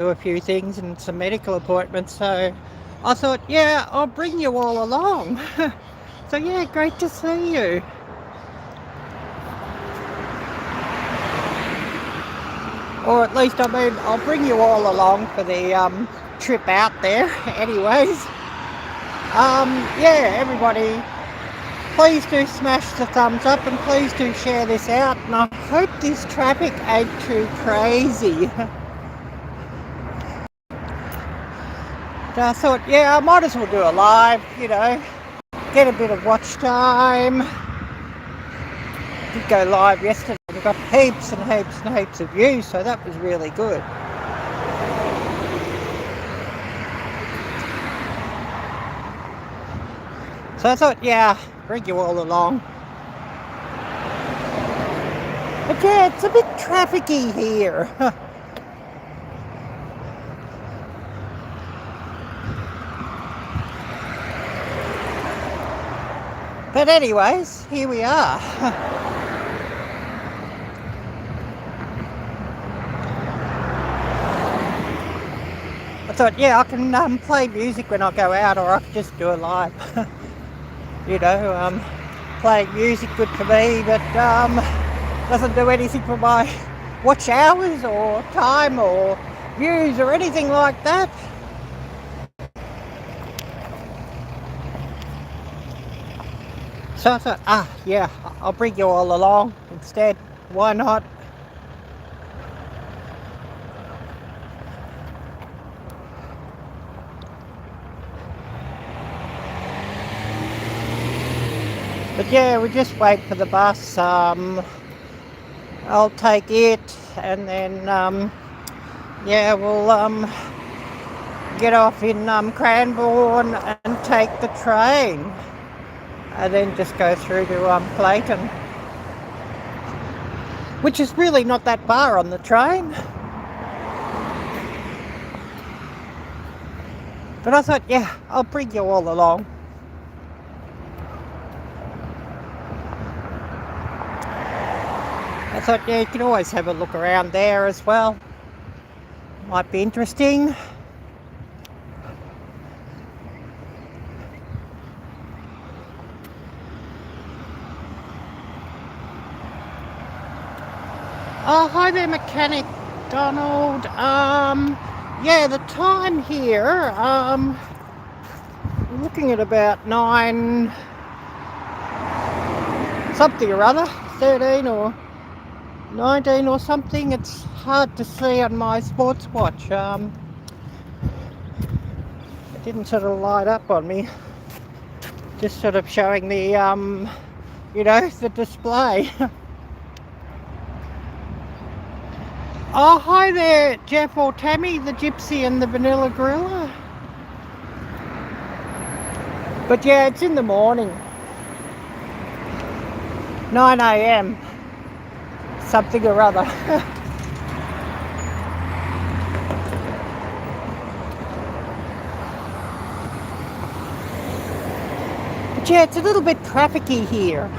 do a few things and some medical appointments, so I thought, yeah, I'll bring you all along. So yeah, great to see you. Or at least, I mean, I'll bring you all along for the trip out there. Anyways, yeah, everybody, please do smash the thumbs up and please do share this out, and I hope this traffic ain't too crazy. I thought, yeah, I might as well do a live, you know, get a bit of watch time. Did go live yesterday, we got heaps and heaps and heaps of views, so that was really good. So I thought, yeah, bring you all along. But yeah, it's a bit trafficy here. But anyways, here we are. I thought, yeah, I can play music when I go out, or I could just do a live. You know, playing music good for me, but doesn't do anything for my watch hours or time or views or anything like that. So I thought, yeah, I'll bring you all along instead. Why not? But yeah, we just wait for the bus. I'll take it, and then yeah, we'll get off in Cranbourne and take the train, and then just go through to Clayton, which is really not that far on the train. But I thought, yeah, I'll bring you all along. I thought, yeah, you can always have a look around there as well. Might be interesting. Oh, hi there, mechanic Donald. Yeah, the time here, I'm looking at about 9 something or other, 13 or 19 or something. It's hard to see on my sports watch. It didn't sort of light up on me. Just sort of showing the, you know, the display. Oh, hi there, Jeff or Tammy, the Gypsy and the Vanilla Gorilla. But yeah, it's in the morning. 9 AM. Something or other. But yeah, it's a little bit trafficy here.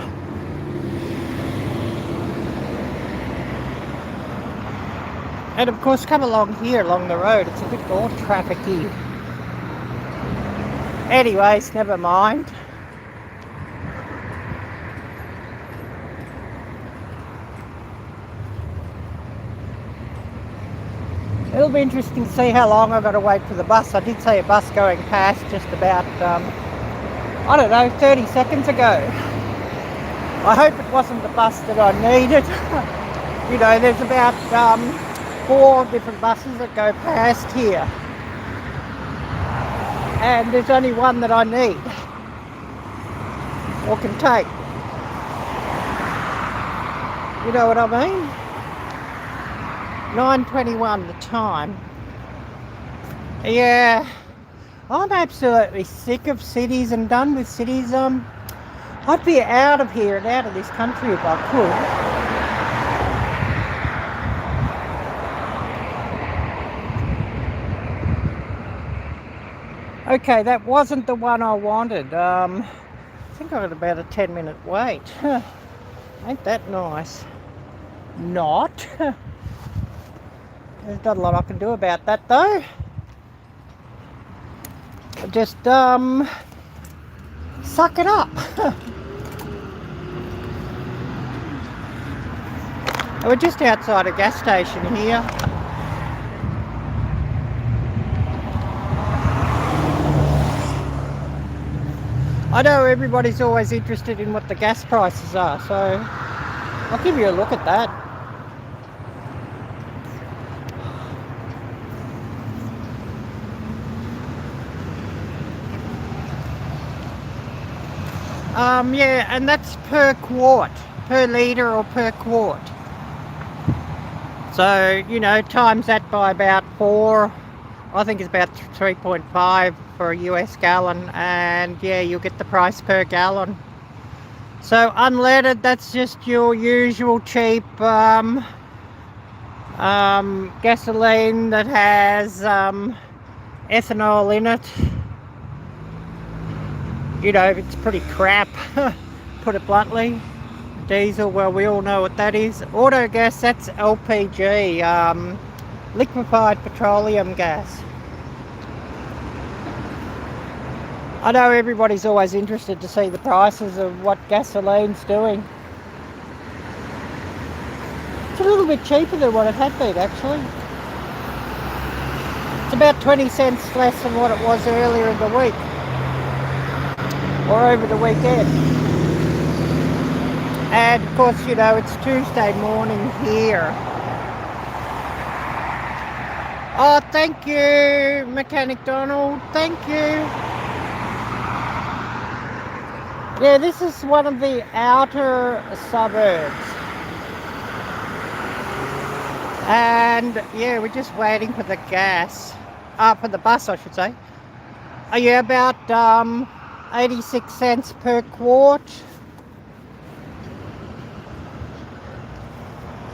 And of course, come along here along the road, it's a bit more trafficy. Anyways, never mind. It'll be interesting to see how long I've got to wait for the bus. I did see a bus going past just about, I don't know, 30 seconds ago. I hope it wasn't the bus that I needed. You know, there's about 4 different buses that go past here. And there's only one that I need, or can take. You know what I mean? 9:21 the time. Yeah, I'm absolutely sick of cities and done with cities. I'd be out of here and out of this country if I could. Okay, that wasn't the one I wanted. I think I got about a 10-minute wait. Ain't that nice? Not. There's not a lot I can do about that though. Just suck it up. We're just outside a gas station here. I know everybody's always interested in what the gas prices are, so I'll give you a look at that. Yeah, and that's per quart, per litre or per quart. So, you know, times that by about 4, I think it's about 3.5 for a US gallon, and yeah, you'll get the price per gallon. So unleaded, that's just your usual cheap gasoline that has ethanol in it. You know, it's pretty crap, put it bluntly. Diesel, well, we all know what that is. Auto gas, that's LPG, liquefied petroleum gas. I know everybody's always interested to see the prices of what gasoline's doing. It's a little bit cheaper than what it had been, actually. It's about 20 cents less than what it was earlier in the week, or over the weekend. And of course, you know, it's Tuesday morning here. Oh, thank you, Mechanic Donald, thank you. Yeah, this is one of the outer suburbs. And yeah, we're just waiting for the gas. For the bus, I should say. Yeah, about 86 cents per quart.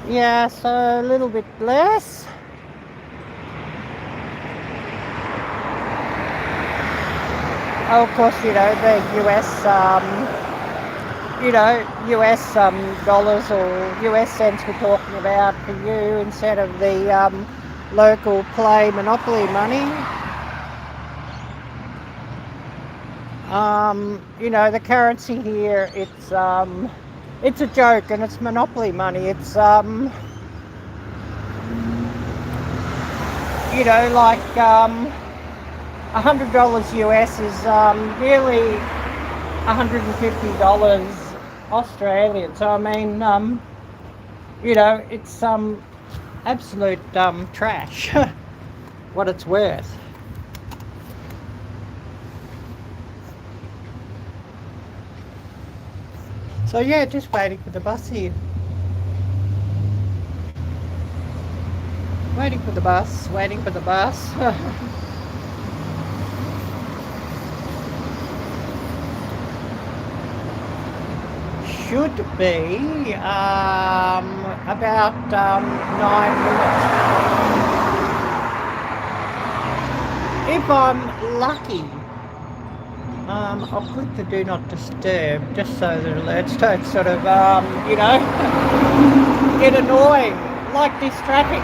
Yeah, so a little bit less. Oh, of course, you know, the US, US dollars or US cents we're talking about for you instead of the local play monopoly money. You know, the currency here, it's a joke, and it's monopoly money. It's you know, like $100 US is nearly $150 Australian. So I mean, you know, it's absolute trash what it's worth. So yeah, just waiting for the bus here. Waiting for the bus, waiting for the bus. Should be about 9 minutes. If I'm lucky. I'll click the do not disturb just so the alerts don't sort of, you know, get annoying like this traffic.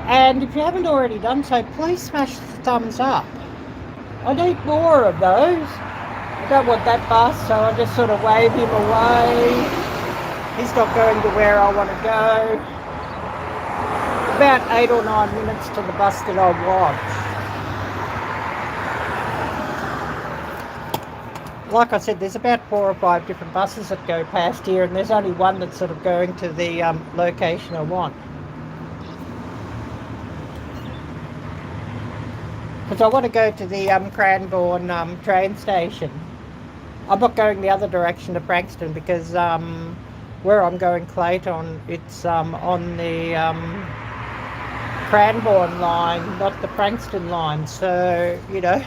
And if you haven't already done so, please smash the thumbs up. I need more of those. I don't want that bus, so I just sort of wave him away. He's not going to where I want to go. About 8 or 9 minutes to the bus that I want. Like I said, there's about 4 or 5 different buses that go past here, and there's only one that's sort of going to the location I want. Because I want to go to the Cranbourne train station. I'm not going the other direction to Frankston because where I'm going, Clayton, it's on the Cranbourne line, not the Frankston line. So, you know.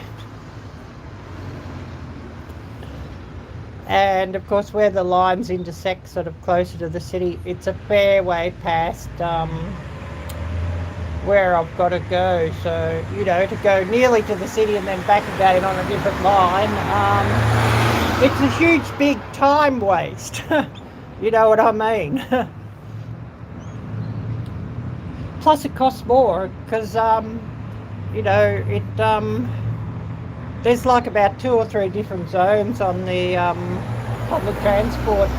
And of course, where the lines intersect sort of closer to the city, it's a fair way past where I've got to go. So, you know, to go nearly to the city and then back again on a different line, it's a huge, big time waste. You know what I mean? plus it costs more because you know, it there's like about 2 or 3 different zones on the public transport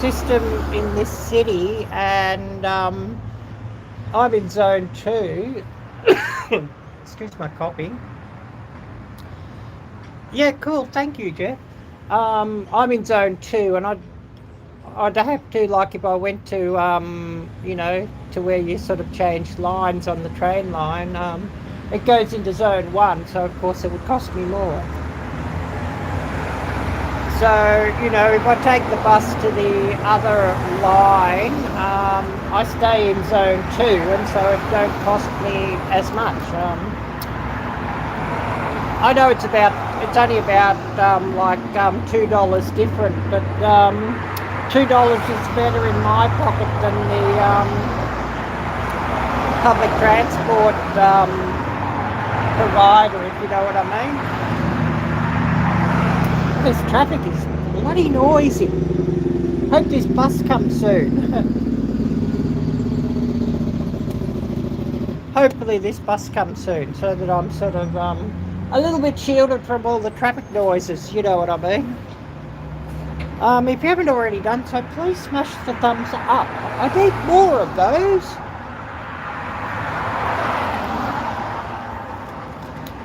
system in this city, and I'm in zone 2. Excuse my coughing. Yeah, cool, thank you, Jeff. I'm in zone 2, and I'd have to, like, if I went to you know, to where you sort of change lines on the train line, it goes into zone 1, so of course it would cost me more. So, you know, if I take the bus to the other line, I stay in zone 2, and so it don't cost me as much. I know it's only about like $2 different, but $2 is better in my pocket than the public transport provider, if you know what I mean. This traffic is bloody noisy. Hope this bus comes soon. Hopefully this bus comes soon, so that I'm sort of a little bit shielded from all the traffic noises, you know what I mean. If you haven't already done so, please smash the thumbs up. I need more of those.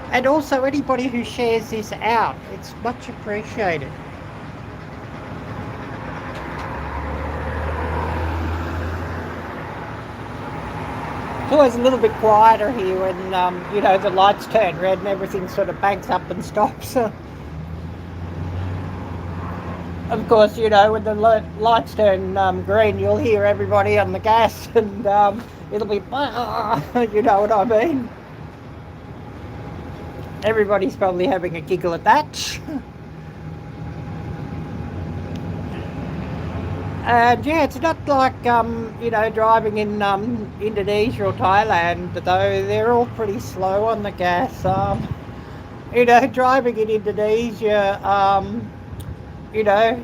And also anybody who shares this out, it's much appreciated. It's always a little bit quieter here when, you know, the lights turn red and everything sort of banks up and stops. Of course, you know, when the lights turn green, you'll hear everybody on the gas, and it'll be, you know what I mean? Everybody's probably having a giggle at that. And yeah, it's not like, you know, driving in Indonesia or Thailand, though they're all pretty slow on the gas. You know, driving in Indonesia, you know,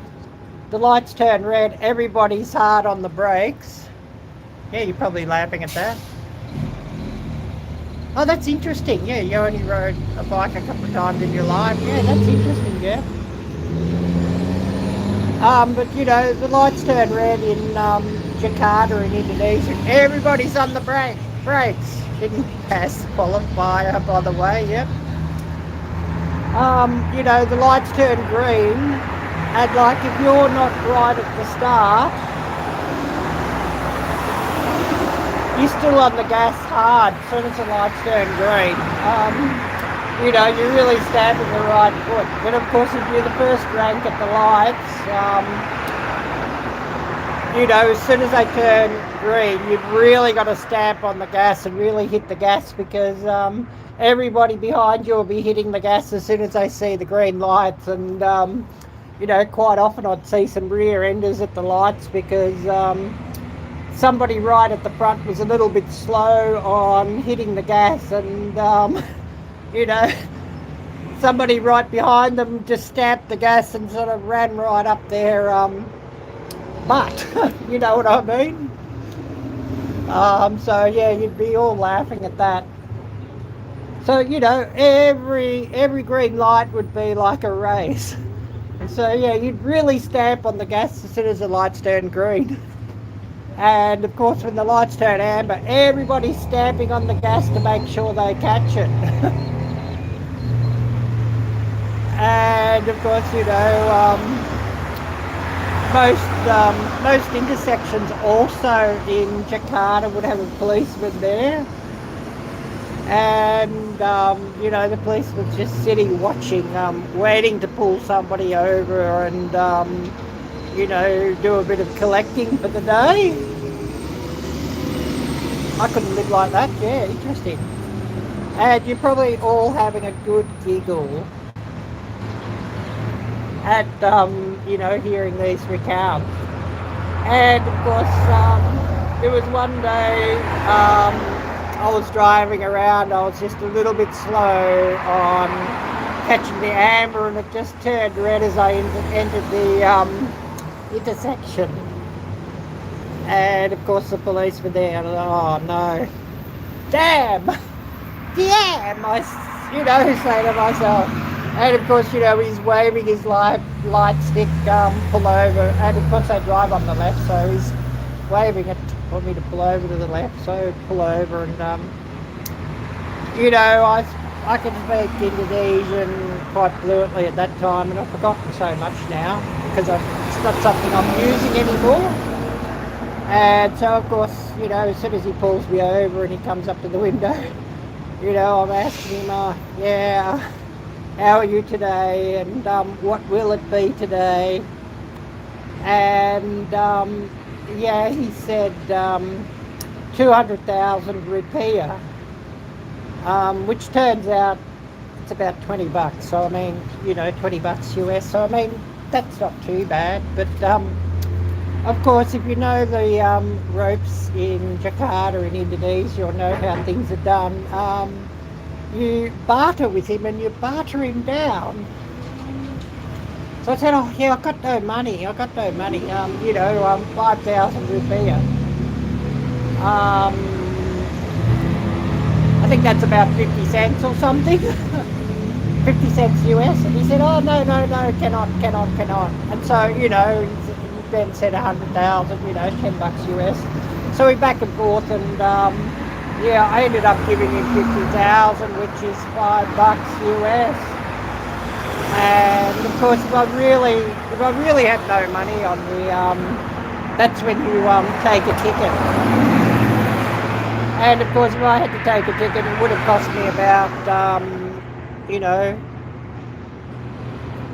the lights turn red, everybody's hard on the brakes. Yeah, you're probably laughing at that. Oh, that's interesting. Yeah, you only rode a bike a couple of times in your life. Yeah, that's interesting, yeah. But you know, the lights turn red in Jakarta in Indonesia. Everybody's on the brakes. Didn't pass the qualifier, by the way, yep. You know, the lights turn green, and like if you're not right at the start, you're still on the gas hard as soon as the lights turn green. You know, you're really stamping the right foot. But of course, if you're the first rank at the lights, you know, as soon as they turn green, you've really got to stamp on the gas and really hit the gas, because everybody behind you will be hitting the gas as soon as they see the green lights. And you know, quite often I'd see some rear enders at the lights because somebody right at the front was a little bit slow on hitting the gas, and you know, somebody right behind them just stamped the gas and sort of ran right up their butt. You know what I mean? So yeah, you'd be all laughing at that. So, you know, every green light would be like a race. And so yeah, you'd really stamp on the gas as soon as the lights turn green. And of course, when the lights turn amber, everybody's stamping on the gas to make sure they catch it. And of course, you know, most intersections also in Jakarta would have a policeman there. And you know, the policeman's just sitting watching, waiting to pull somebody over and you know, do a bit of collecting for the day. I couldn't live like that. Yeah, interesting. And you're probably all having a good giggle at you know, hearing these recounts. And of course, there was one day I was driving around. I was just a little bit slow on catching the amber, and it just turned red as I entered the intersection. And of course the police were there, and oh no, damn, I say to myself. And of course, he's waving his light stick, pull over, and of course they drive on the left, so he's waving it for me to pull over to the left, so pull over, and I can speak Indonesian quite fluently at that time, and I've forgotten so much now because it's not something I'm using anymore. And so of course, as soon as he pulls me over and he comes up to the window, I'm asking him, yeah, how are you today, and what will it be today? And yeah, he said 200,000 rupiah, which turns out it's about $20. So I mean, $20 US. So I mean, that's not too bad. But of course, if you know the ropes in Jakarta in Indonesia, you'll know how things are done. You barter with him and you barter him down. So I said, oh yeah, I've got no money. 5,000 rupiah. I think that's about 50 cents or something. 50 cents US. And he said, oh no, cannot. And so, he then said 100,000, $10 US. So we back and forth, and yeah, I ended up giving him 50,000, which is $5 US. And of course, if I really had no money on me, that's when you take a ticket. And of course, if I had to take a ticket, it would have cost me about,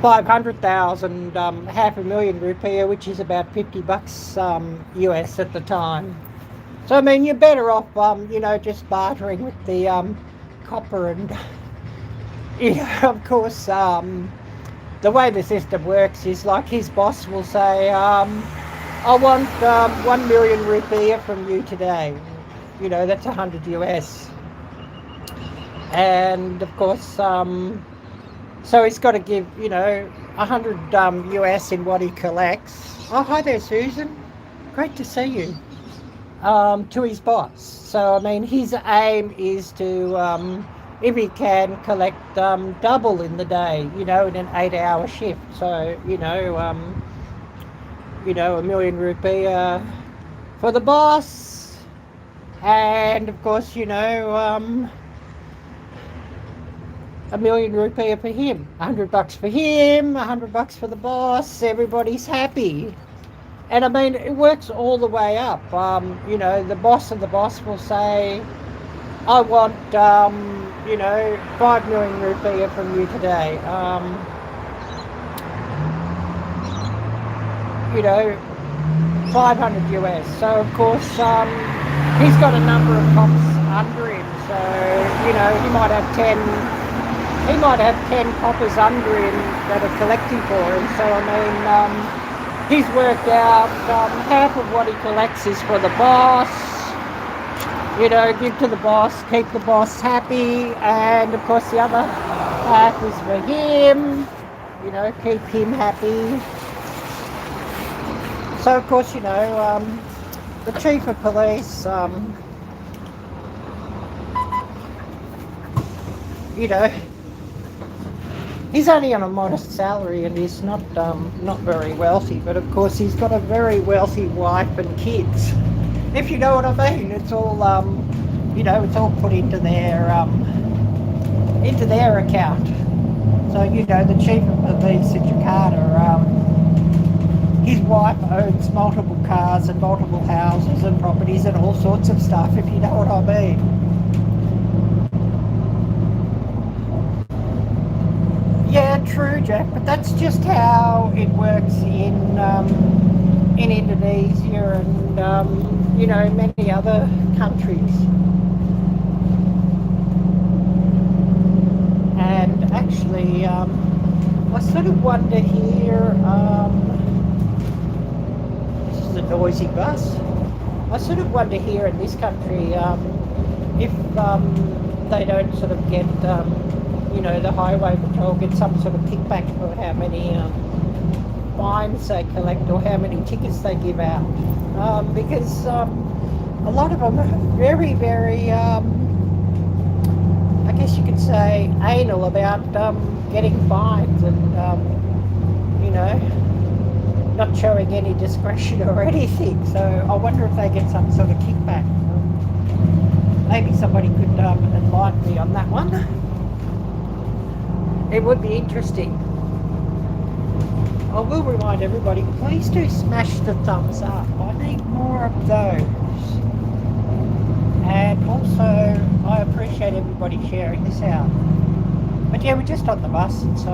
500,000, 500,000 rupiah, which is about $50 US at the time. So I mean, you're better off, just bartering with the copper, and of course, the way the system works is like his boss will say, I want 1 million rupiah from you today. That's 100 US. And of course, so he's got to give, 100 US in what he collects. Oh, hi there, Susan. Great to see you. To his boss. So, I mean, his aim is to, if he can, collect double in the day, in an 8-hour shift. So, a 1 million rupiah for the boss. And, of course, 1 million rupiah for him. $100 for him, $100 for the boss. Everybody's happy. And I mean, it works all the way up. The boss of the boss will say, I want, 5 million rupiah from you today. 500 US. So of course, he's got a number of cops under him. So, he might have 10 coppers under him that are collecting for him. So I mean, he's worked out half of what he collects is for the boss, give to the boss, keep the boss happy, and of course the other half is for him, keep him happy. So of course, the chief of police, he's only on a modest salary, and he's not very wealthy, but of course he's got a very wealthy wife and kids. If you know what I mean, it's all it's all put into their account. So the chief of police in Jakarta, his wife owns multiple cars and multiple houses and properties and all sorts of stuff. If you know what I mean. Yeah, true, Jack, but that's just how it works in Indonesia and many other countries. And actually, I sort of wonder here. This is a noisy bus. I sort of wonder here in this country if they don't sort of get. The highway patrol get some sort of kickback for how many fines they collect or how many tickets they give out, because a lot of them are very, very, I guess you could say, anal about getting fines and, you know, not showing any discretion or anything. So I wonder if they get some sort of kickback. Maybe somebody could enlighten me on that one. It would be interesting. I will remind everybody, please do smash the thumbs up. I need more of those. And also, I appreciate everybody sharing this out. But yeah, we're just on the bus, and so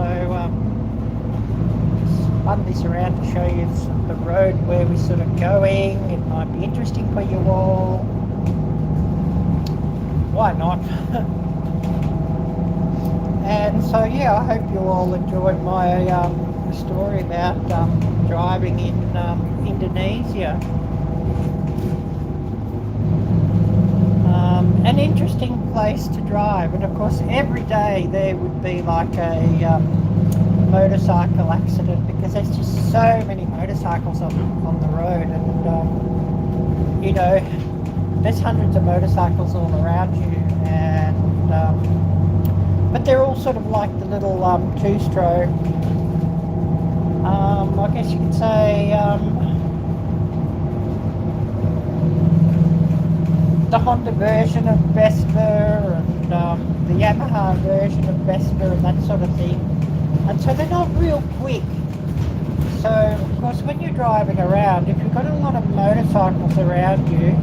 just spun this around to show you the road where we're sort of going. It might be interesting for you all. Why not? And so yeah, I hope you all enjoyed my story about driving in Indonesia. An interesting place to drive, and of course every day there would be like a motorcycle accident, because there's just so many motorcycles on the road, and you know, there's hundreds of motorcycles all around you, and but they're all sort of like the little two-stroke, I guess you could say, the Honda version of Vespa, and the Yamaha version of Vespa, and that sort of thing. And so they're not real quick. So of course when you're driving around, if you've got a lot of motorcycles around you,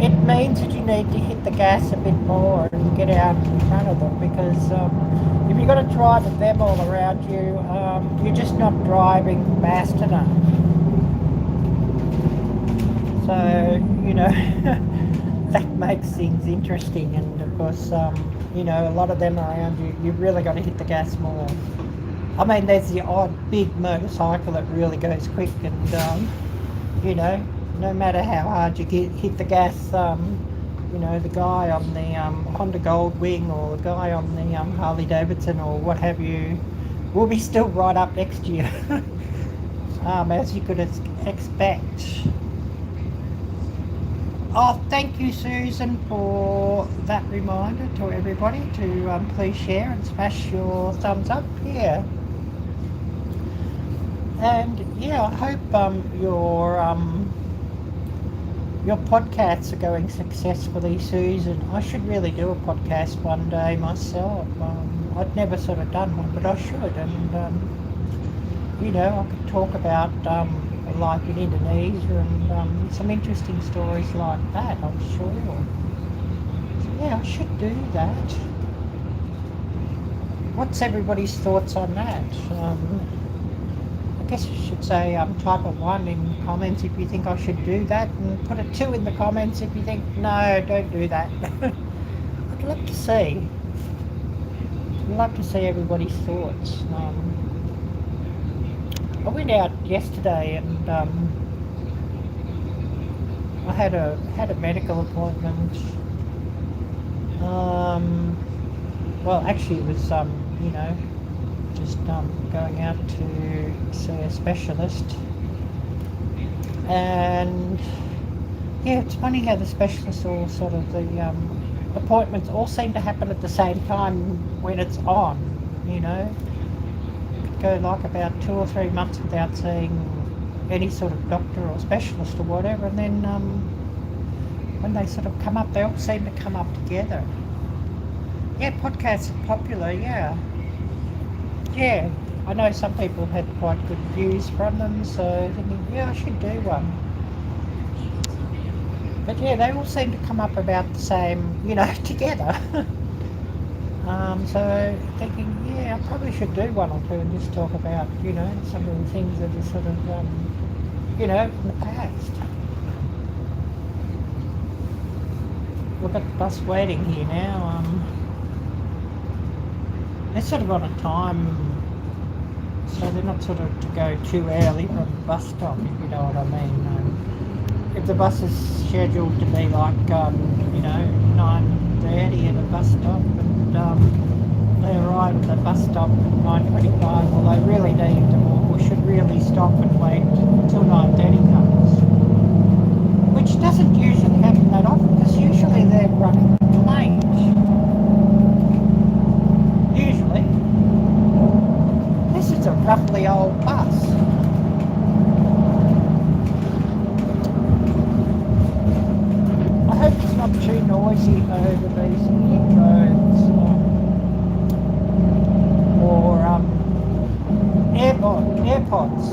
it means that you need to hit the gas a bit more and get out in front of them, because if you've got to drive with them all around you, you're just not driving fast enough. So, you know, that makes things interesting. And of course, you know, a lot of them around you, you've really got to hit the gas more. I mean, there's the odd big motorcycle that really goes quick, and you know, no matter how hard you hit the gas, you know, the guy on the Honda Goldwing or the guy on the Harley Davidson or what have you will be still right up next to you, as you could expect. Oh, thank you, Susan, for that reminder to everybody to please share and smash your thumbs up here. And yeah, I hope your podcasts are going successfully, Susan. I should really do a podcast one day myself. I'd never sort of done one, but I should. And you know, I could talk about life in Indonesia and some interesting stories like that, I'm sure. So yeah, I should do that. What's everybody's thoughts on that? I guess you should say type a 1 in comments if you think I should do that, and put a 2 in the comments if you think, no, don't do that. I'd love to see. I'd love to see everybody's thoughts. I went out yesterday and I had a medical appointment. Well, actually it was you know, just going out to see a specialist. And yeah, it's funny how the specialists all sort of, the appointments all seem to happen at the same time when it's on, you know. Could go like about 2 or 3 months without seeing any sort of doctor or specialist or whatever, and then when they sort of come up, they all seem to come up together. Yeah, podcasts are popular, yeah. Yeah, I know some people have had quite good views from them, so thinking, yeah, I should do one. But yeah, they all seem to come up about the same, you know, together. So thinking, yeah, I probably should do one or two and just talk about, you know, some of the things that are sort of, you know, in the past. We've got the bus waiting here now. They're sort of on a time, so they're not sort of to go too early from the bus stop, if you know what I mean. If the bus is scheduled to be like, you know, 9:30 at a bus stop, and they arrive at the bus stop at 9:25. Well, they really need to, or should really stop and wait until 9:30 comes. Which doesn't usually happen that often, because usually they're running late. Usually. This is a roughly old bus. I hope it's not too noisy over these roads. Or AirPods.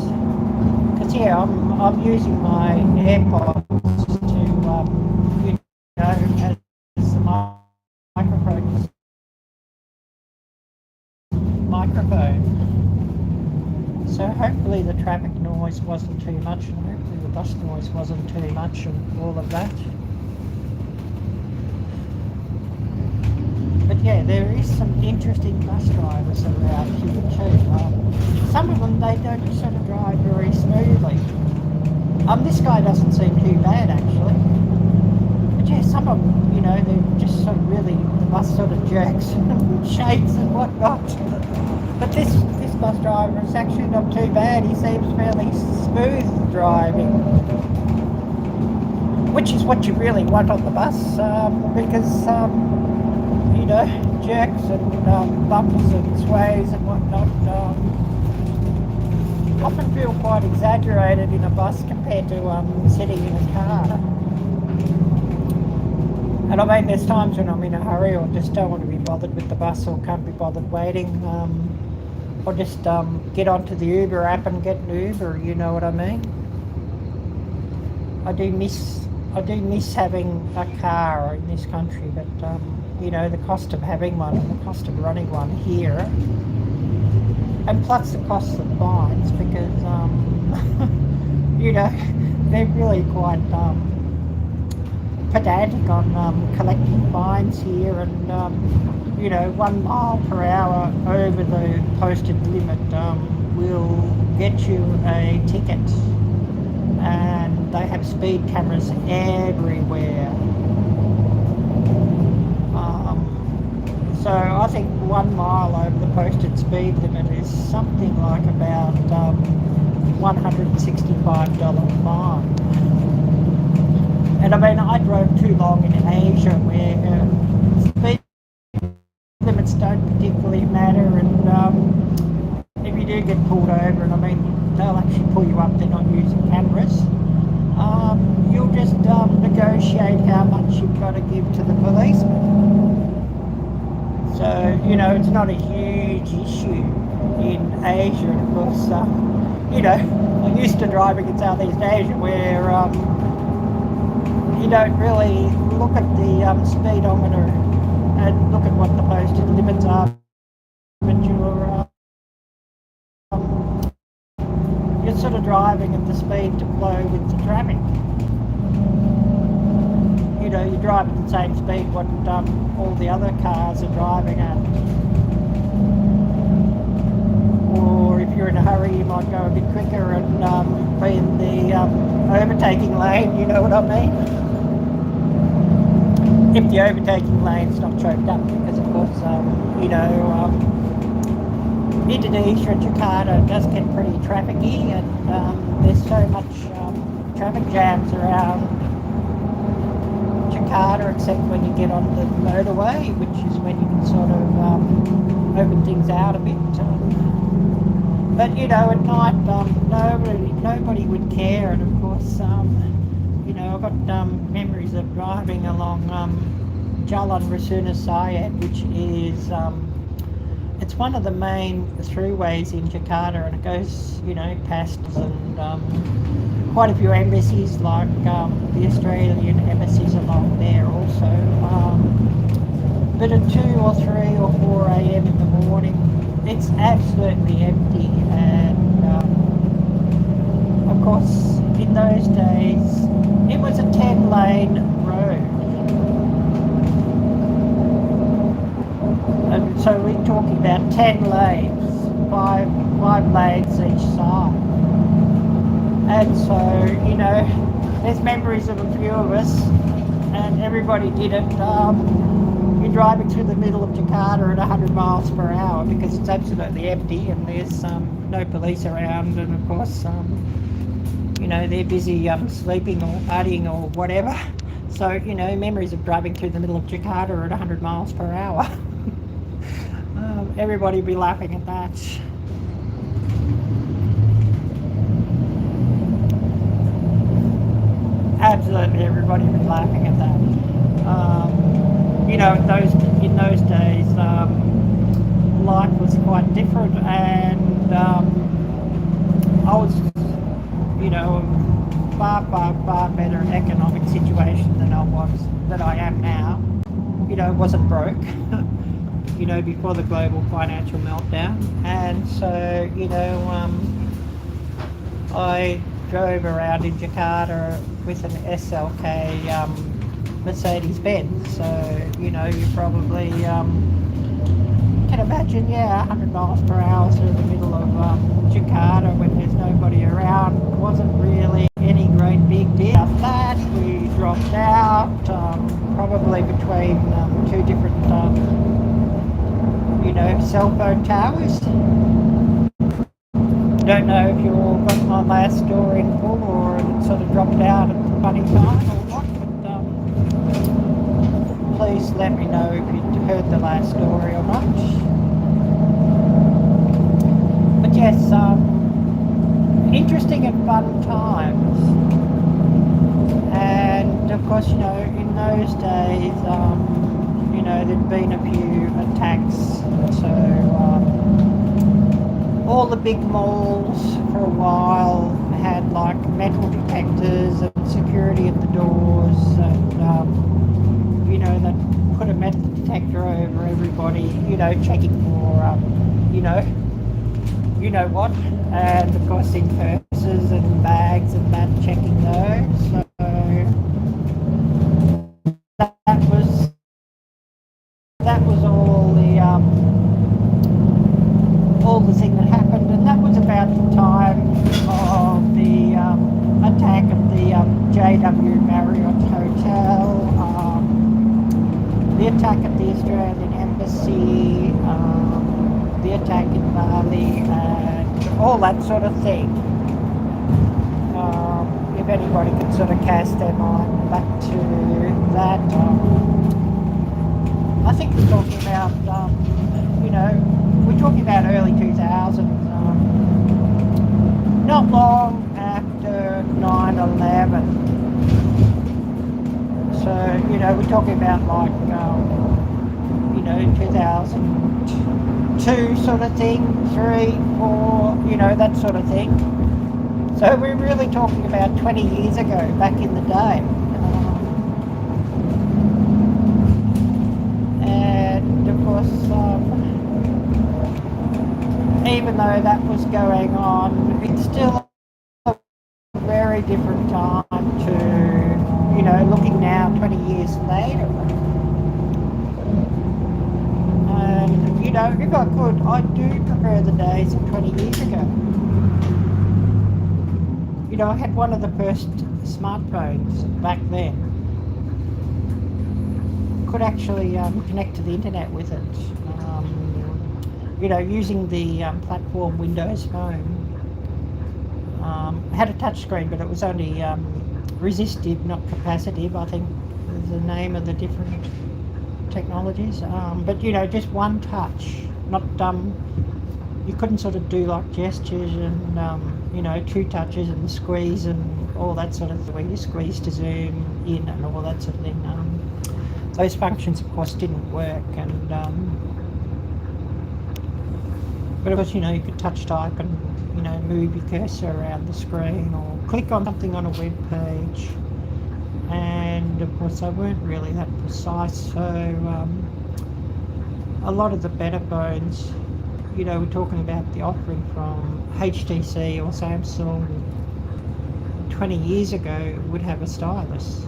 Because yeah, I'm using my AirPods to as the microphone. So hopefully the traffic noise wasn't too much, and hopefully the bus noise wasn't too much, and all of that. But yeah, there is some interesting bus drivers around here too. Some of them, they don't sort of drive very smoothly. This guy doesn't seem too bad actually. But yeah, some of them, you know, they're just sort of really, the bus sort of jerks and shakes and whatnot. But this bus driver is actually not too bad. He seems fairly smooth driving. Which is what you really want on the bus, because you know, jerks and bumps and sways and whatnot often feel quite exaggerated in a bus compared to sitting in a car. And I mean, there's times when I'm in a hurry or just don't want to be bothered with the bus or can't be bothered waiting, or just get onto the Uber app and get an Uber, you know what I mean? I do miss having a car in this country, but you know, the cost of having one and the cost of running one here, and plus the cost of fines, because you know, they're really quite pedantic on collecting fines here, and you know, 1 mile per hour over the posted limit will get you a ticket, and they have speed cameras everywhere. So I think 1 mile over the posted speed limit is something like about $165 fine. And I mean, I drove too long in Asia where speed limits don't particularly matter, and if you do get pulled over, and I mean, they'll actually pull you up, they're not using cameras, you'll just negotiate how much you've got to give to the policeman. So, you know, it's not a huge issue in Asia, and of course, you know, I'm used to driving in Southeast Asia where you don't really look at the speedometer and look at what the posted limits are, but you're sort of driving at the speed to flow with the traffic. You know, you drive at the same speed what all the other cars are driving at. Or if you're in a hurry, you might go a bit quicker and be in the overtaking lane, you know what I mean? If the overtaking lane's not choked up, because of course, you know, Indonesia and Jakarta does get pretty trafficy, and there's so much traffic jams around Jakarta, except when you get on the motorway, which is when you can sort of open things out a bit. But you know, at night, nobody would care, and of course, you know, I've got memories of driving along Jalan Rasuna Syed, which is it's one of the main throughways in Jakarta, and it goes, you know, past and quite a few embassies, like the Australian embassies along there also. But at 2 or 3 or 4 a.m. in the morning, it's absolutely empty, and of course, in those days, it was a 10-lane road. And so we're talking about 10 lanes, five lanes each side. And so, you know, there's memories of a few of us, and everybody did it. You driving through the middle of Jakarta at 100 miles per hour because it's absolutely empty and there's no police around, and of course, you know, they're busy sleeping or partying or whatever. So, you know, memories of driving through the middle of Jakarta at 100 miles per hour. Everybody would be laughing at that. Absolutely, everybody would be laughing at that. You know, in those days, life was quite different, and I was, you know, far better economic situation than I am now. You know, wasn't broke. You know, before the global financial meltdown, and so, you know, I drove around in Jakarta with an SLK Mercedes-Benz, so, you know, you probably can imagine, yeah, 100 miles per hour through the middle of Jakarta when there's nobody around wasn't really any great big deal. After that, we dropped out, probably between two different, you know, cell phone towers. Don't know if you all got my last story in full or it sort of dropped out at a funny time or what, but please let me know if you heard the last story or not. But yes, interesting and fun times. And of course, you know, in those days, you know, there'd been a few attacks, so all the big malls for a while had like metal detectors and security at the doors, and you know, they put a metal detector over everybody, you know, checking for you know what, and of course in purses and bags and that, checking those. So that was all the thing that happened, and that was about the time of the attack at the JW Marriott Hotel, the attack at the Australian Embassy, the attack in Bali, and all that sort of thing. If anybody can sort of cast their mind back to that, I think we're talking about, you know, we're talking about early 2000s, not long after 9/11. So, you know, we're talking about like, you know, 2002 sort of thing, 3, 4, you know, that sort of thing. So we're really talking about 20 years ago, back in the day. And of course, even though that was going on, it's still a very different time to, you know, looking now 20 years later. And, you know, if I could, I do prefer the days of 20 years ago. You know, I had one of the first smartphones back then. Could actually connect to the internet with it. You know, using the platform Windows Phone. Had a touch screen, but it was only resistive, not capacitive, I think is the name of the different technologies. But, you know, just one touch, not you couldn't sort of do like gestures and, you know, 2 touches and squeeze and all that sort of thing, where you squeeze to zoom in and all that sort of thing. Those functions, of course, didn't work, and but of course, you know, you could touch type and, you know, move your cursor around the screen or click on something on a web page, and of course they weren't really that precise. So a lot of the better phones, you know, we're talking about the offering from HTC or Samsung 20 years ago would have a stylus.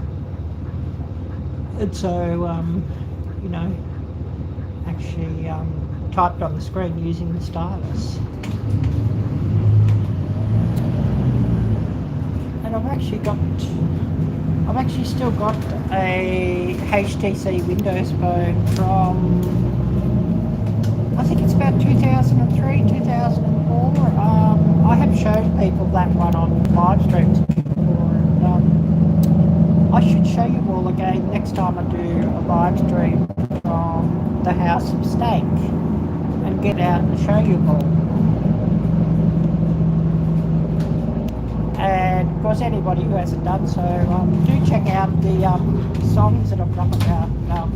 And so, you know, actually typed on the screen using the stylus. And I've I've actually still got a HTC Windows phone from, I think it's about 2003, 2004. I have shown people that one on live streams before, and I should show you all again next time I do a live stream from the House of Steak and get out and show you all. And of course, anybody who hasn't done so, do check out the songs that I've got about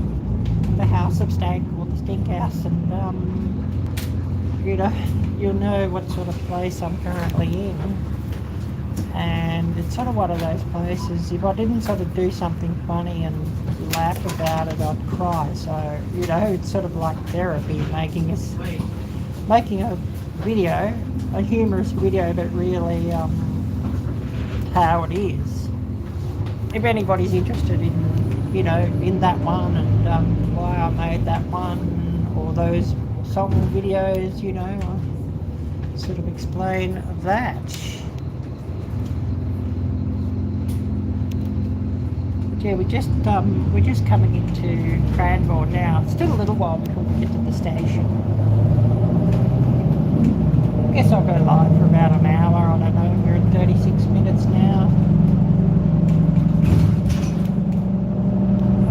the House of Steak or the Stink House, and you know, you'll know what sort of place I'm currently in. And it's sort of one of those places, if I didn't sort of do something funny and laugh about it, I'd cry. So, you know, it's sort of like therapy, making a video, a humorous video, but really how it is. If anybody's interested in, you know, in that one and why I made that one, or those song videos, you know, I sort of explain that. But yeah, we're just coming into Cranbourne now. It's still a little while before we get to the station. I guess I'll go live for about an hour. I don't know, we're at 36 minutes now.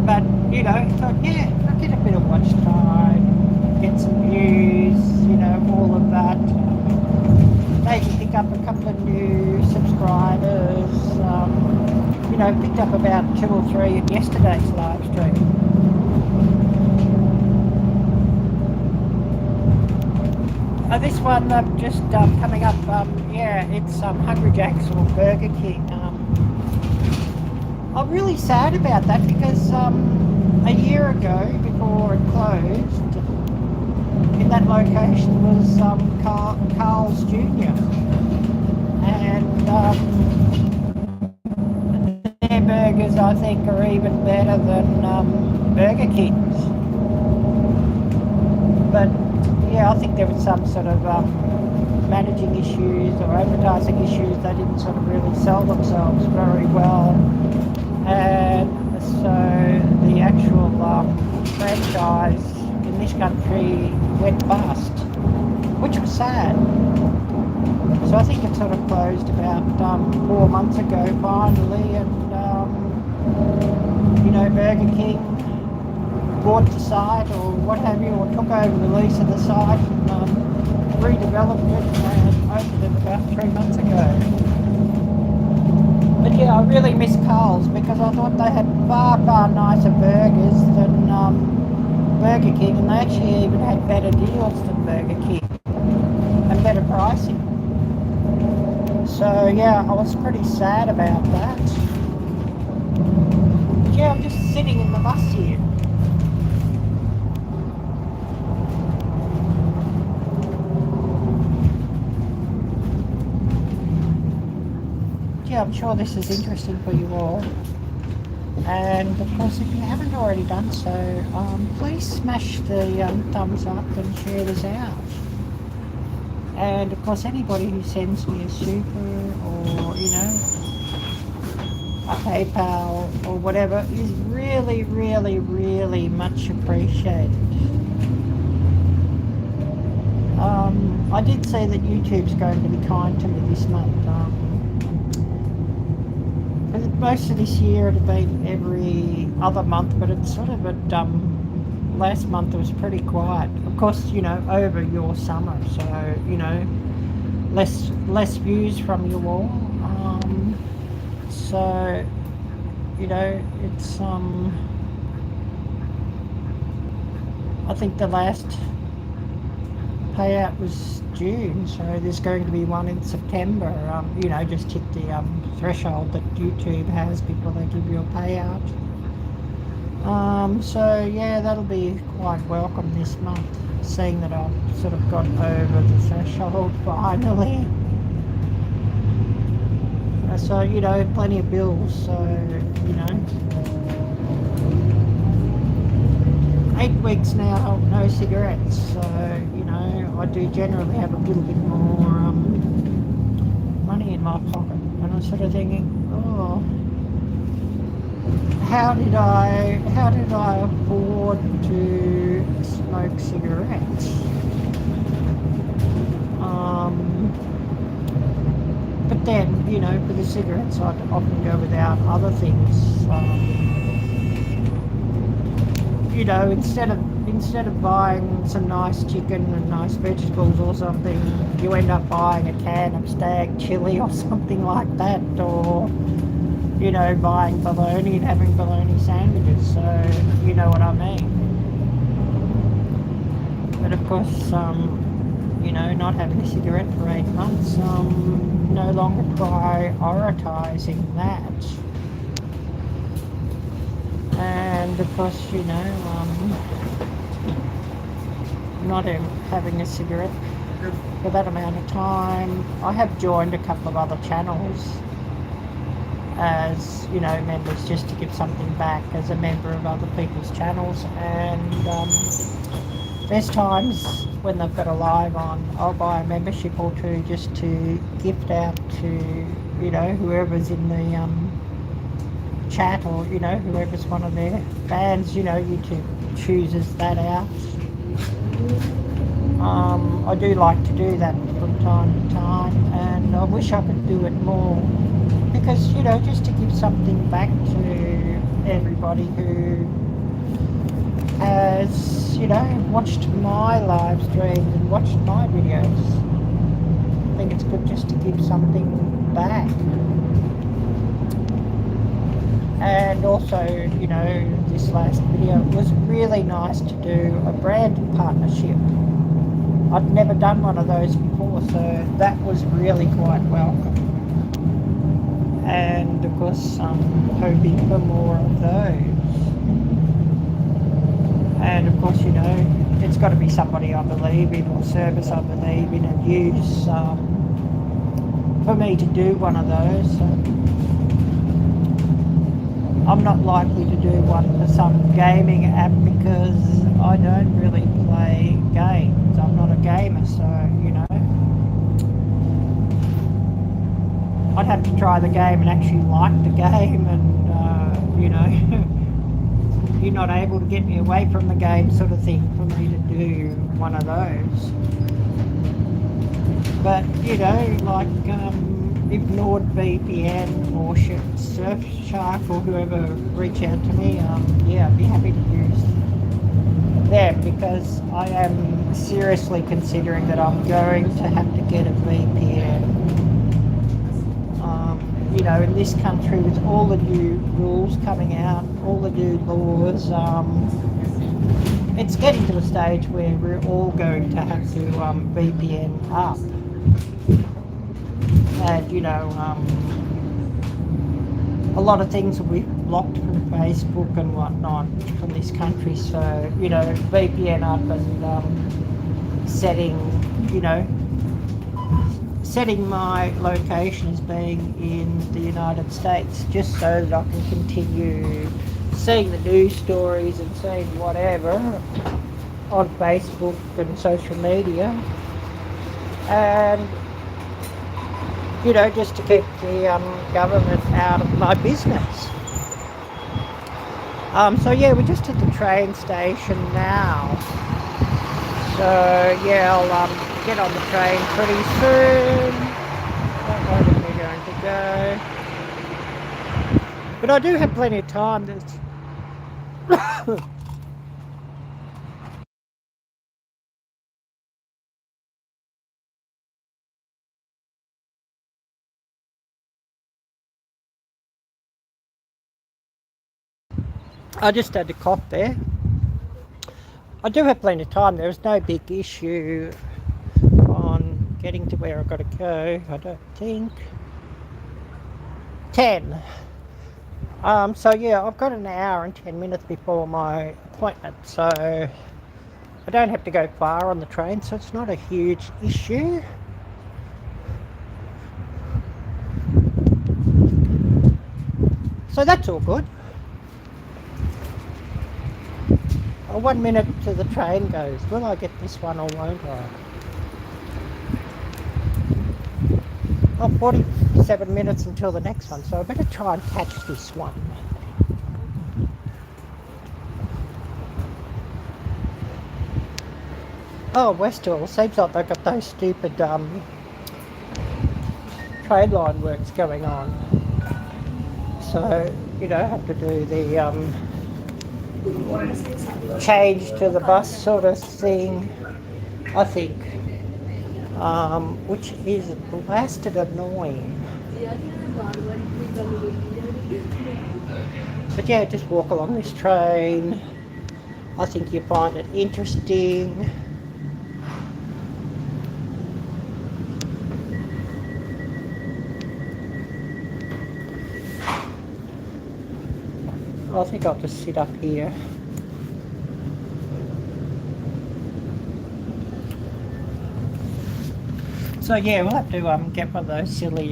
But, you know, I thought, yeah, I'll get a bit of watch time, get some views, you know, all of that. Maybe pick up a couple of new subscribers. You know, picked up about 2 or 3 in yesterday's live stream. This one just coming up, yeah, it's Hungry Jack's or Burger King. I'm really sad about that because a year ago, before it closed, in that location was Carl's Jr. And their burgers, I think, are even better than Burger King's. But yeah, I think there was some sort of managing issues or advertising issues. They didn't sort of really sell themselves very well. And so the actual franchise in this country went bust, which was sad. So I think it sort of closed about 4 months ago finally, and you know, Burger King bought the site or what have you, or took over the lease of the site and redeveloped it and opened it about 3 months ago. But yeah, I really miss Carl's because I thought they had far nicer burgers than Burger King, and they actually even had better deals than Burger King and better pricing. So yeah, I was pretty sad about that. But yeah, I'm just sitting in the bus here. Yeah, I'm sure this is interesting for you all. And of course, if you haven't already done so, please smash the thumbs up and share this out. And of course, anybody who sends me a super or, you know, a PayPal or whatever is really, really, really much appreciated. I did say that YouTube's going to be kind to me this month. Most of this year it had been every other month, but it's sort of at last month it was pretty quiet. Of course, you know, over your summer, so you know, less views from you all. So you know, it's I think the last payout was June, so there's going to be one in September. You know, just hit the threshold that YouTube has before they give you a payout. So yeah, that'll be quite welcome this month, seeing that I've sort of got over the threshold finally. So, you know, plenty of bills, so, you know. 8 weeks now, no cigarettes, so, you know, I do generally have a little bit more money in my pocket. And I'm sort of thinking, oh, how did I afford to smoke cigarettes? But then, you know, for the cigarettes, I'd often go without other things. You know, instead of buying some nice chicken and nice vegetables or something, you end up buying a can of stag chili or something like that, or, you know, buying bologna and having bologna sandwiches. So you know what I mean. But of course, you know, not having a cigarette for 8 months, no longer prioritising that. And of course, you know, not having a cigarette for that amount of time. I have joined a couple of other channels as, you know, members, just to give something back as a member of other people's channels. And there's times when they've got a live on, I'll buy a membership or two just to gift out to, you know, whoever's in the chat, or, you know, whoever's one of their fans. You know, YouTube chooses that out. I do like to do that from time to time, and I wish I could do it more, because, you know, just to give something back to everybody who has, you know, watched my live streams and watched my videos. I think it's good just to give something back. And also, you know, this last video, it was really nice to do a brand partnership. I'd never done one of those before, so that was really quite welcome. And of course, I'm hoping for more of those. And of course, you know, it's got to be somebody I believe in, or service I believe in and use, for me to do one of those. So I'm not likely to do one for some gaming app, because I don't really play games. I'm not a gamer, so, you know, I'd have to try the game and actually like the game, and, you know, you're not able to get me away from the game, sort of thing, for me to do one of those. But, you know, like, Ignored VPN or Surfshark or whoever reach out to me, yeah, I'd be happy to use them, because I am seriously considering that I'm going to have to get a VPN. You know, in this country, with all the new rules coming out, all the new laws, it's getting to a stage where we're all going to have to VPN up. And, you know, a lot of things will be blocked from Facebook and whatnot from this country. So, you know, VPN up and setting, you know, setting my location as being in the United States, just so that I can continue seeing the news stories and seeing whatever on Facebook and social media. And, you know, just to keep the government out of my business. So yeah, we're just at the train station now. So yeah, I'll get on the train pretty soon. Don't know when we're going to go. But I do have plenty of time. I just had to cough there. I do have plenty of time. There's no big issue on getting to where I've got to go, I don't think. 10. So yeah, I've got an hour and 10 minutes before my appointment, so I don't have to go far on the train, so it's not a huge issue. So that's all good. 1 minute till the train goes. Will I get this one or won't I? Oh, 47 minutes until the next one, so I better try and catch this one. Oh, Westall, seems like they've got those stupid trade line works going on. So, you know, have to do the change to the bus sort of thing, I think, which is blasted annoying. But yeah, just walk along this train. I think you find it interesting. I think I'll just sit up here. So yeah, we'll have to get one of those silly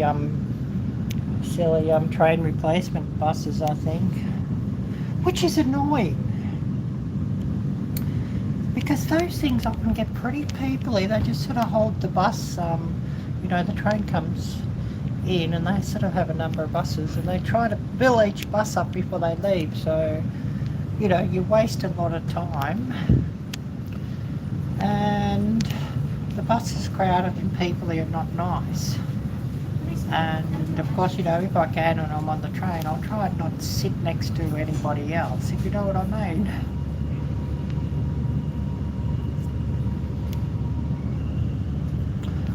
train replacement buses, I think, which is annoying because those things often get pretty peoply. They just sort of hold the bus. You know, the train comes in and they sort of have a number of buses and they try to fill each bus up before they leave, so you know, you waste a lot of time and the bus is crowded and people are not nice. And of course, you know, if I can and I'm on the train, I'll try and not sit next to anybody else, if you know what I mean.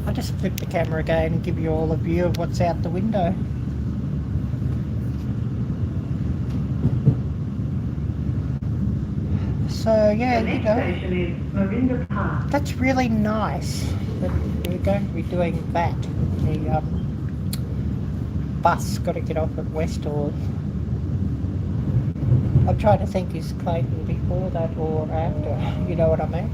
I'll just flip the camera again and give you all a view of what's out the window. So yeah, you know, that's really nice that we're going to be doing that. The bus got to get off at Westall. I'm trying to think, is Clayton before that or after? You know what I mean?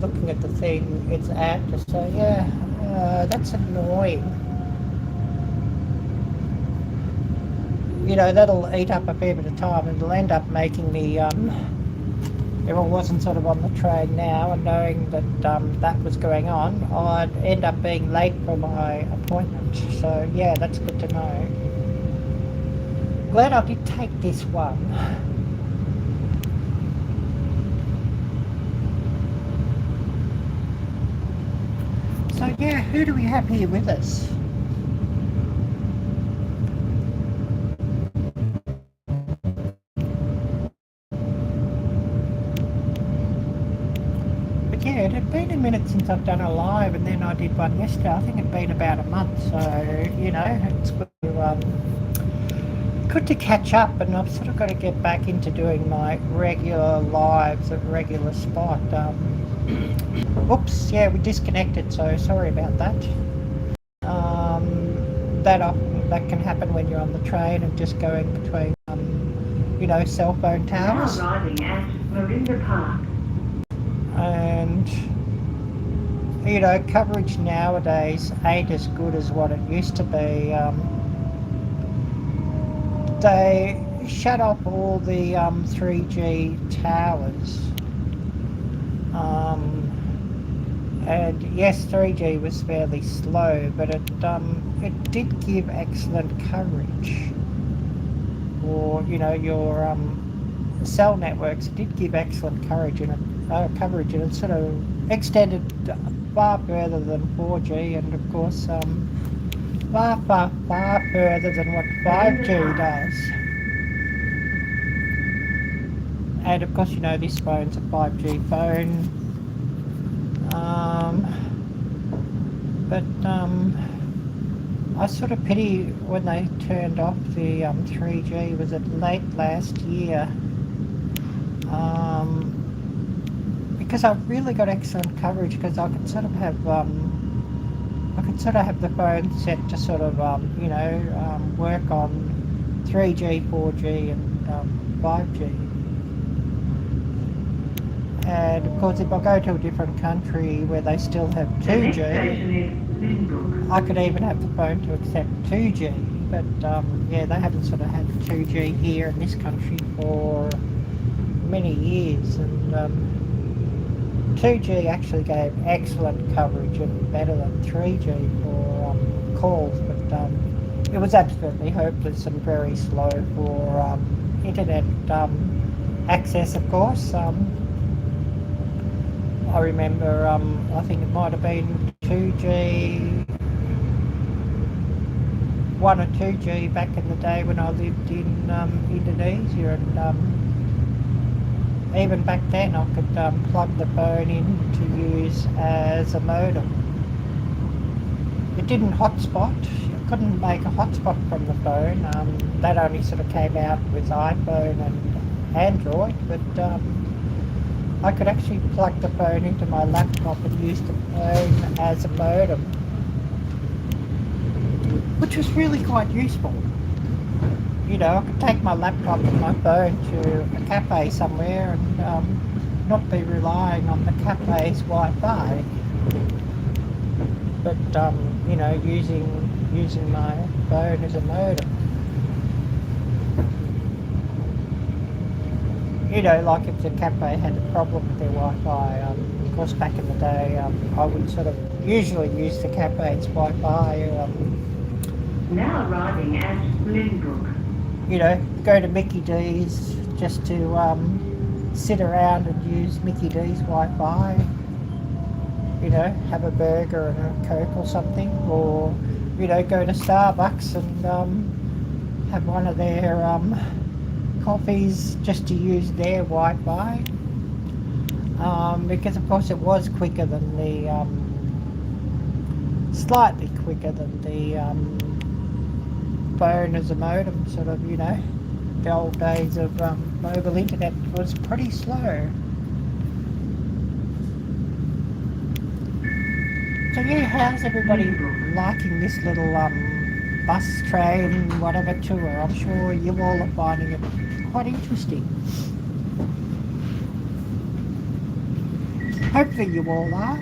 Looking at the thing, it's after, so yeah, that's annoying. You know, that'll eat up a fair bit of time and it'll end up making me, if I wasn't sort of on the train now and knowing that that was going on, I'd end up being late for my appointment. So yeah, that's good to know. Glad I did take this one. So yeah, who do we have here with us? But yeah, it had been a minute since I've done a live, and then I did one yesterday. I think it'd been about a month, so you know, it's good to catch up, and I've sort of got to get back into doing my regular lives at regular spot. Oops, yeah, we disconnected, so sorry about that. That can happen when you're on the train and just going between, you know, cell phone towers. Now arriving at Marinda Park. And, you know, coverage nowadays ain't as good as what it used to be. They shut off all the 3G towers. And yes, 3G was fairly slow, but it did give excellent coverage. Or, you know, your cell networks did give excellent coverage, and it sort of extended far further than 4G, and of course far further than what 5G does. And of course, you know, this phone's a 5G phone. But I sort of pity when they turned off the 3G, was it late last year? Because I've really got excellent coverage, because I could sort of have the phone set to sort of you know, work on 3G, 4G, and 5G. And of course, if I go to a different country where they still have 2G, I could even have the phone to accept 2G. But yeah, they haven't sort of had 2G here in this country for many years, and 2G actually gave excellent coverage and better than 3G for calls, but it was absolutely hopeless and very slow for internet internet access, of course. I remember, I think it might have been 2G, 1 or 2G back in the day when I lived in Indonesia, and even back then I could plug the phone in to use as a modem. It didn't hotspot. You couldn't make a hotspot from the phone. That only sort of came out with iPhone and Android, but I could actually plug the phone into my laptop and use the phone as a modem, which was really quite useful. You know, I could take my laptop and my phone to a cafe somewhere and not be relying on the cafe's Wi-Fi, but you know, using my phone as a modem. You know, like if the cafe had a problem with their Wi-Fi, of course back in the day, I would sort of usually use the cafe's Wi-Fi. Now arriving at Lynbrook. You know, go to Mickey D's just to sit around and use Mickey D's Wi-Fi. You know, have a burger and a Coke or something, or you know, go to Starbucks and have one of their coffees just to use their Wi-Fi, because of course it was quicker than the slightly quicker than the phone as a modem, sort of, you know. The old days of mobile internet was pretty slow. So yeah, how's everybody liking this little bus, train, whatever tour? I'm sure you all are finding it quite interesting. Hopefully you all are.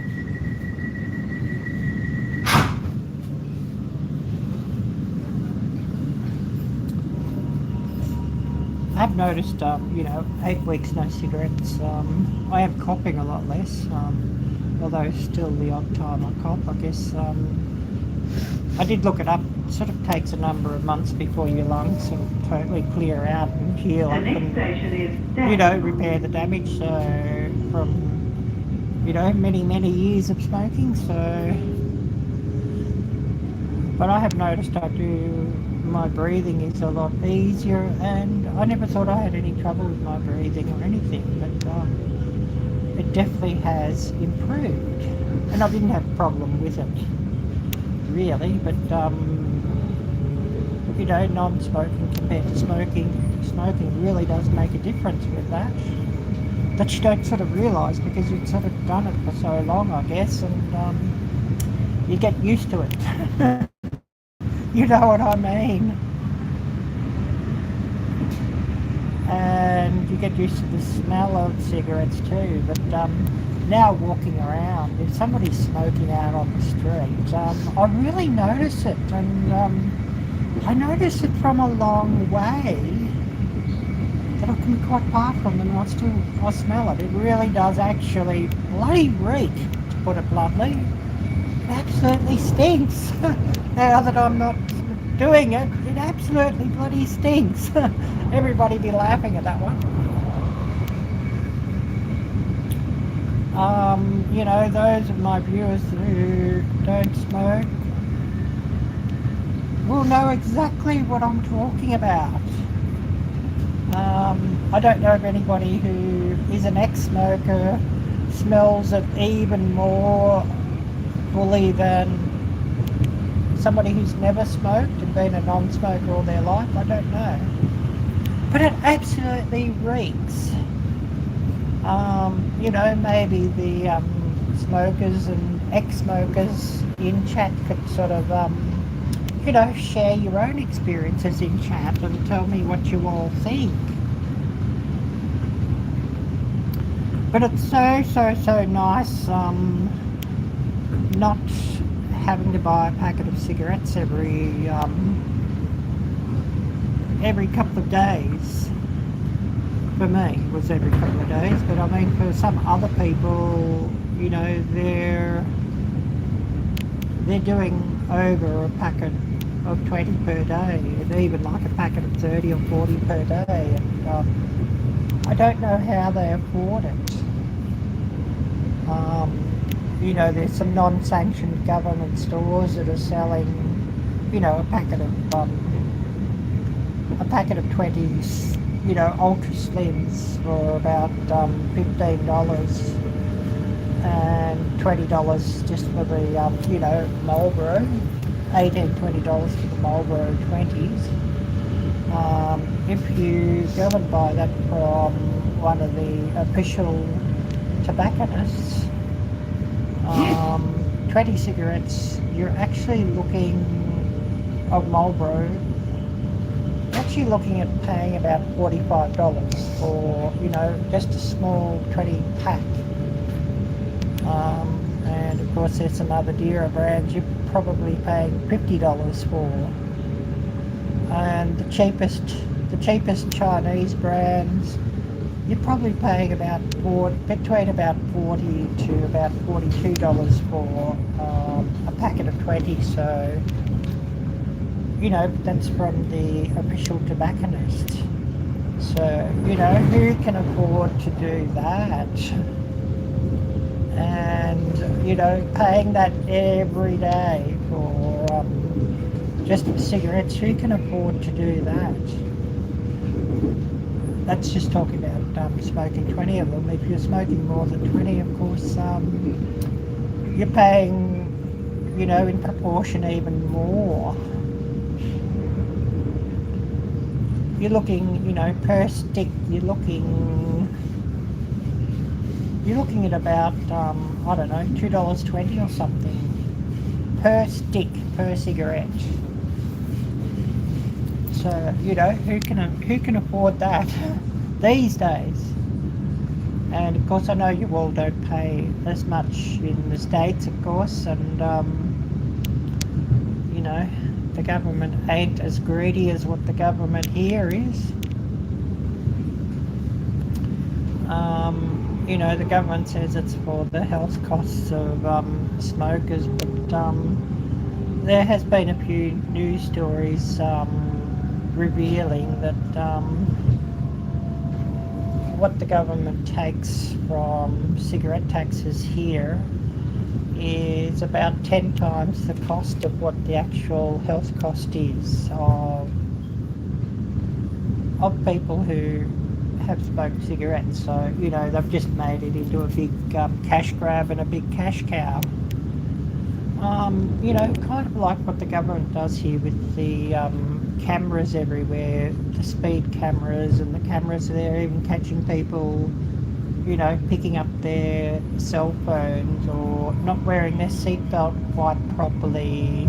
I've noticed, you know, 8 weeks no cigarettes. I am coughing a lot less, although still the odd time I cough, I guess. I did look it up. It sort of takes a number of months before your lungs sort of totally clear out and heal up and, you know, repair the damage from, you know, many years of smoking. So, but I have noticed my breathing is a lot easier, and I never thought I had any trouble with my breathing or anything, but it definitely has improved, and I didn't have a problem with it really, but you know, non-smoking compared to smoking really does make a difference with that you don't sort of realise, because you've sort of done it for so long, I guess, and you get used to it. You know what I mean? And you get used to the smell of cigarettes too, but now walking around, if somebody's smoking out on the street, I really notice it, and I notice it from a long way, that I can be quite far from them and I smell it. It really does actually bloody reek, to put it bluntly. It absolutely stinks. Now that I'm not doing it, it absolutely bloody stinks. Everybody be laughing at that one. You know, those of my viewers who don't smoke will know exactly what I'm talking about. I don't know of anybody who is an ex-smoker smells it even more fully than somebody who's never smoked and been a non-smoker all their life. I don't know, but it absolutely reeks. You know, maybe the smokers and ex-smokers in chat could sort of you know, share your own experiences in chat and tell me what you all think. But it's so nice not having to buy a packet of cigarettes every couple of days. For me, it was every couple of days, but I mean for some other people, you know, they're doing over a packet of 20 per day, and even like a packet of 30 or 40 per day. And I don't know how they afford it. You know, there's some non-sanctioned government stores that are selling, you know, a packet of 20s, you know, ultra slims for about $15 and $20 just for the, you know, Marlboro, $18, $20 for the Marlboro 20s. If you go and buy that from one of the official tobacconists, 20 cigarettes, you're actually looking, of Marlboro, actually looking at paying about $45 for, you know, just a small 20 pack. And of course there's some other dearer brands you're probably paying $50 for. And the cheapest Chinese brands, you're probably paying about between about $40 to about $42 for a packet of 20. So, you know, that's from the official tobacconist. So, you know, who can afford to do that? And, you know, paying that every day for just for cigarettes, who can afford to do that? That's just talking about smoking 20 of them. If you're smoking more than 20, of course, you're paying, you know, in proportion even more. You're looking, you know, per stick, you're looking at about, I don't know, $2.20 or something per stick, per cigarette. So, you know, who can afford that these days? And of course I know you all don't pay as much in the States, of course, and you know, the government ain't as greedy as what the government here is. You know, the government says it's for the health costs of smokers, but there has been a few news stories revealing that what the government takes from cigarette taxes here is about 10 times the cost of what the actual health cost is of people who have smoked cigarettes. So, you know, they've just made it into a big cash grab and a big cash cow. You know, kind of like what the government does here with the cameras everywhere, the speed cameras and the cameras there, even catching people, you know, picking up their cell phones or not wearing their seatbelt quite properly,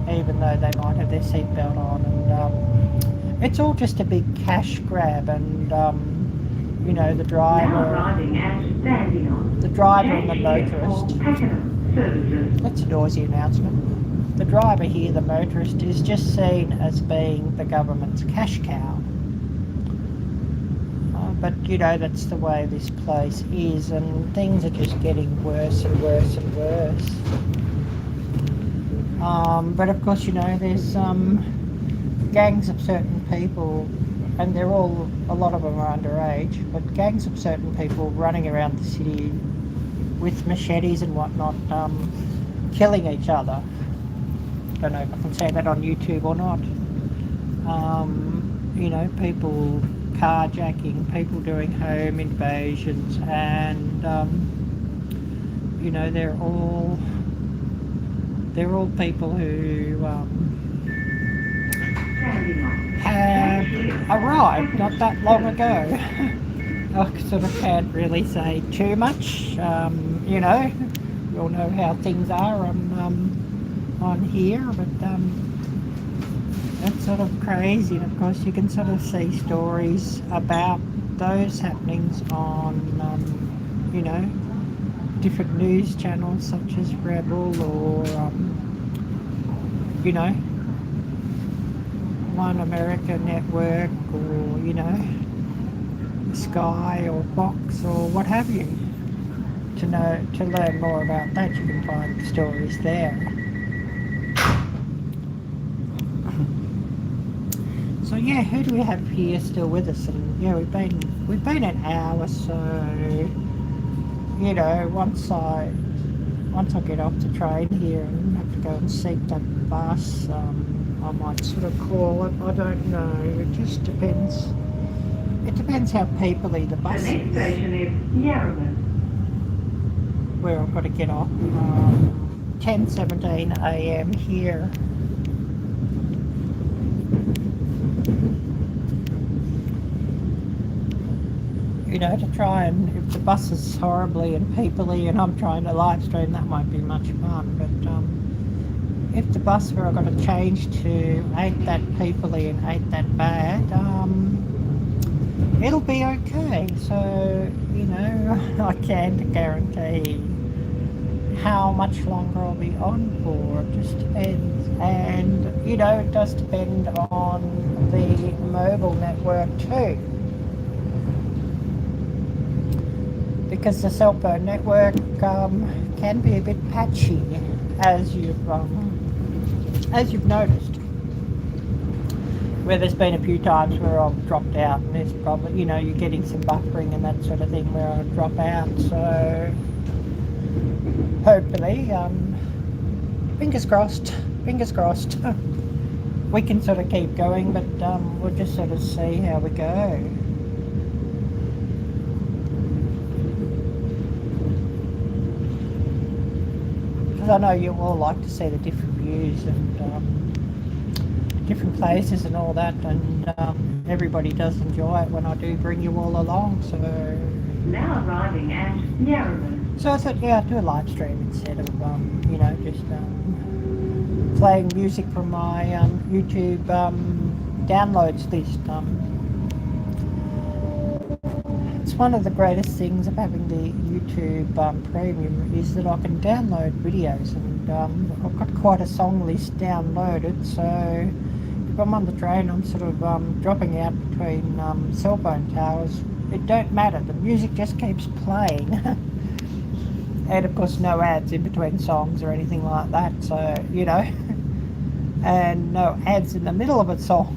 even though they might have their seatbelt on. And it's all just a big cash grab. And you know, the driver and the motorist, that's a noisy announcement. The driver here, the motorist, is just seen as being the government's cash cow. But, you know, that's the way this place is, and things are just getting worse and worse and worse. But of course, you know, there's gangs of certain people, and a lot of them are underage, but gangs of certain people running around the city with machetes and whatnot, killing each other. Don't know if I can say that on YouTube or not. You know, people carjacking, people doing home invasions, and you know, they're all people who have arrived not that long ago. I sort of can't really say too much. You know, you all know how things are on here, but that's sort of crazy. And of course you can sort of see stories about those happenings on you know, different news channels such as Rebel or you know, One America Network, or you know, Sky or Fox or what have you. To learn more about that, you can find the stories there. So yeah, who do we have here still with us? And yeah, we've been an hour, so you know, once I get off the train here and have to go and seek that bus, I might sort of call it. I don't know. It just depends. It depends how peoply the bus The next is. station is Yarraville. Where I've got to get off. 10:17 a.m. here. You know, to try and, if the bus is horribly and peoply and I'm trying to live stream, that won't be much fun. But if the bus where I've got to change to ain't that peoply and ain't that bad, it'll be okay. So, you know, I can't guarantee how much longer I'll be on for. It just depends. And, you know, it does depend on the mobile network too. Because the cell phone network can be a bit patchy, as you've noticed. Where there's been a few times where I've dropped out, and there's probably, you know, you're getting some buffering and that sort of thing where I drop out. So hopefully, fingers crossed, we can sort of keep going, but we'll just sort of see how we go. I know you all like to see the different views and different places and all that, and everybody does enjoy it when I do bring you all along. So Now arriving at Yarraville. I thought, yeah, I'd do a live stream instead of you know, just playing music from my YouTube downloads list. It's one of the greatest things of having the YouTube Premium is that I can download videos, and I've got quite a song list downloaded, so if I'm on the train, I'm sort of dropping out between cell phone towers. It don't matter, the music just keeps playing. And of course no ads in between songs or anything like that, so you know, and no ads in the middle of a song,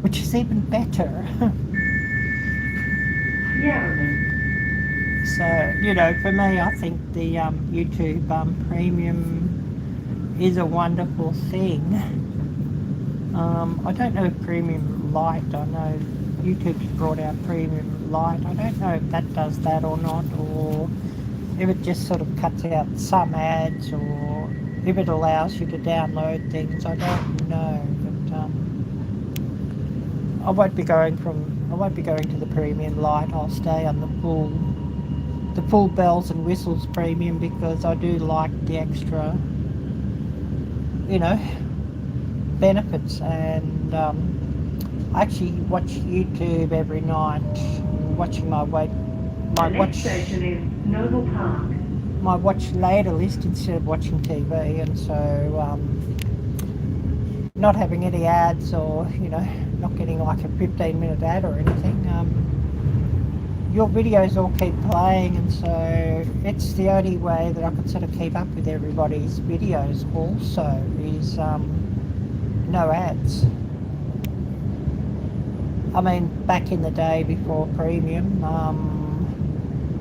which is even better. So, you know, for me, I think the YouTube Premium is a wonderful thing. I don't know if Premium Lite, I know YouTube's brought out Premium Lite. I don't know if that does that or not, or if it just sort of cuts out some ads, or if it allows you to download things. I don't know, but I won't be going to the Premium Lite. I'll stay on the full bells and whistles Premium, because I do like the extra, you know, benefits. And I actually watch YouTube every night, watching my watch station is Noble Park. My watch later list instead of watching TV, and so not having any ads, or you know, not getting like a 15-minute ad or anything. Your videos all keep playing, and so it's the only way that I can sort of keep up with everybody's videos also, is no ads. I mean, back in the day before Premium,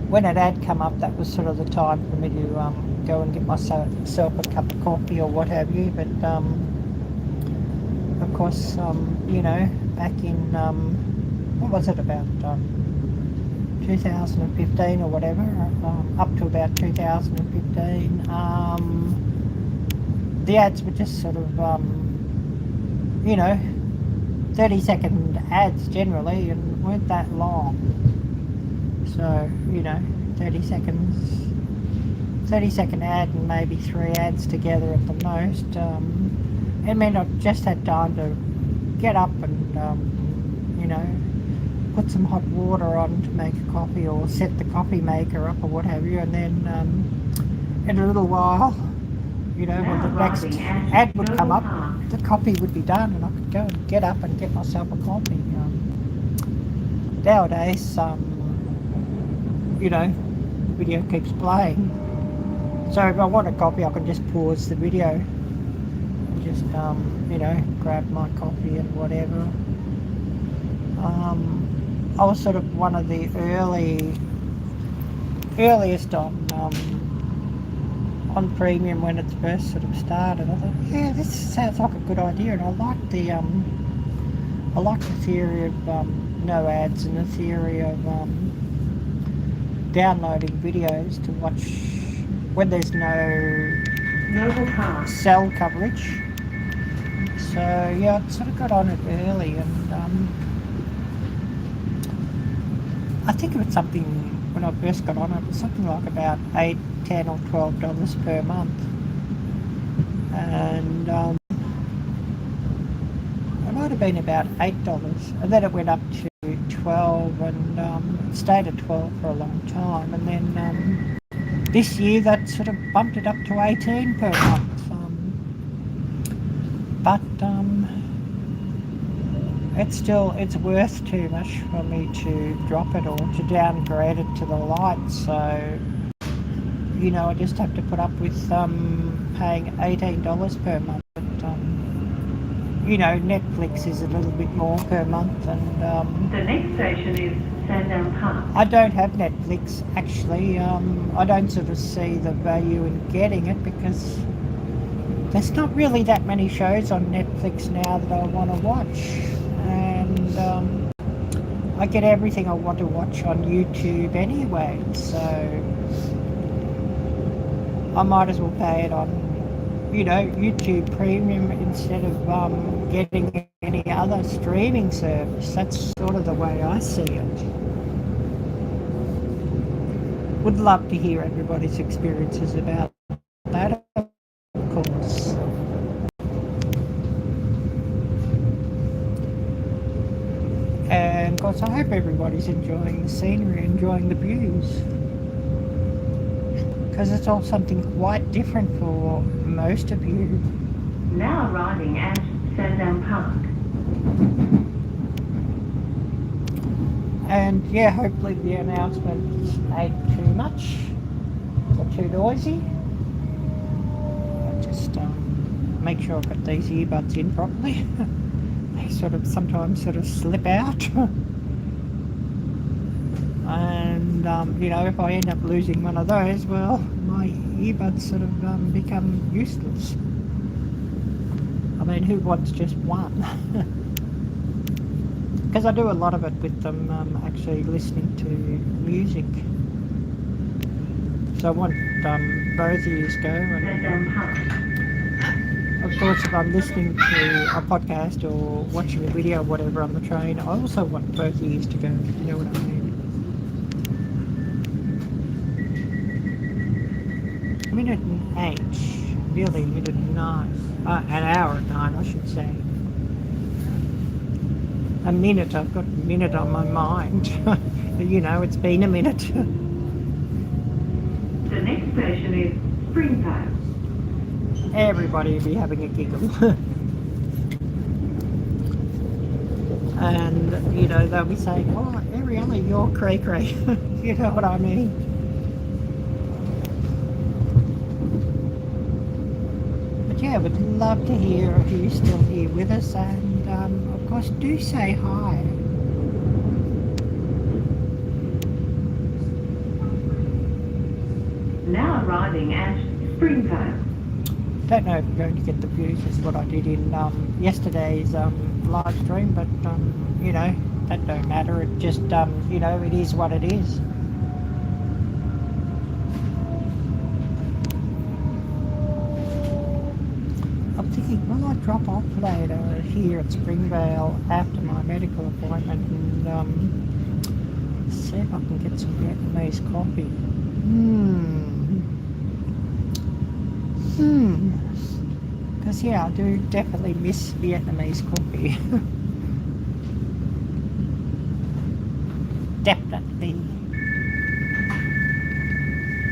when an ad come up, that was sort of the time for me to go and get myself a cup of coffee or what have you. But of course, you know, back in what was it, about 2015 or whatever, up to about 2015, the ads were just sort of you know, 30-second ads generally, and weren't that long. So, you know, 30-second ad and maybe 3 ads together at the most. It meant I just had time to get up and, you know, put some hot water on to make a coffee, or set the coffee maker up or what have you, and then in a little while, you know, when the next ad would come up, the coffee would be done, and I could go and get up and get myself a coffee. Nowadays, you know, the video keeps playing, so if I want a coffee, I can just pause the video and just you know, grab my coffee and whatever. I was sort of one of the earliest on premium when it's first sort of started. I thought, yeah, this sounds like a good idea, and I like the theory of no ads and the theory of downloading videos to watch when there's no cell coverage. So yeah, I sort of got on it early, and I think it was something, when I first got on it, was something like about $8, $10 or $12 per month, and it might have been about $8, and then it went up to 12, and it stayed at 12 for a long time, and then this year that sort of bumped it up to 18 per month. But it's worth too much for me to drop it or to downgrade it to the light. So, you know, I just have to put up with paying $18 per month. But, you know, Netflix is a little bit more per month, and The next station is Sandown Park. I don't have Netflix actually. I don't sort of see the value in getting it because there's not really that many shows on Netflix now that I want to watch, and I get everything I want to watch on YouTube anyway, so I might as well pay it on, you know, YouTube Premium instead of getting any other streaming service. That's sort of the way I see it. Would love to hear everybody's experiences about that, of course. And of course, I hope everybody's enjoying the scenery, enjoying the views, because it's all something quite different for most of you. Now arriving at Sandown Park. And yeah, hopefully the announcements ain't too much or too noisy. I'll just make sure I've got these earbuds in properly. They sometimes slip out. And you know, if I end up losing one of those, well, my earbuds become useless. I mean, who wants just one? Because I do a lot of it with them actually listening to music. So I want both of you to go. And of course, if I'm listening to a podcast or watching a video or whatever on the train, I also want both ears to go, you know what I mean? Minute and 8, nearly minute and 9, an hour and 9 I should say. A minute, I've got a minute on my mind. You know, it's been a minute. The next station is Springvale. Everybody will be having a giggle. And, you know, they'll be saying, oh, Arielle, you're cray-cray. You know what I mean? But yeah, would love to hear if you're still here with us, and of course do say hi. Now arriving at Springvale. Don't know if I'm going to get the views as what I did in yesterday's live stream, but you know, that don't matter. It just you know, it is what it is. I'm thinking, will I drop off later here at Springvale after my medical appointment and see if I can get some Vietnamese coffee? Because yeah, I do definitely miss Vietnamese coffee. Definitely.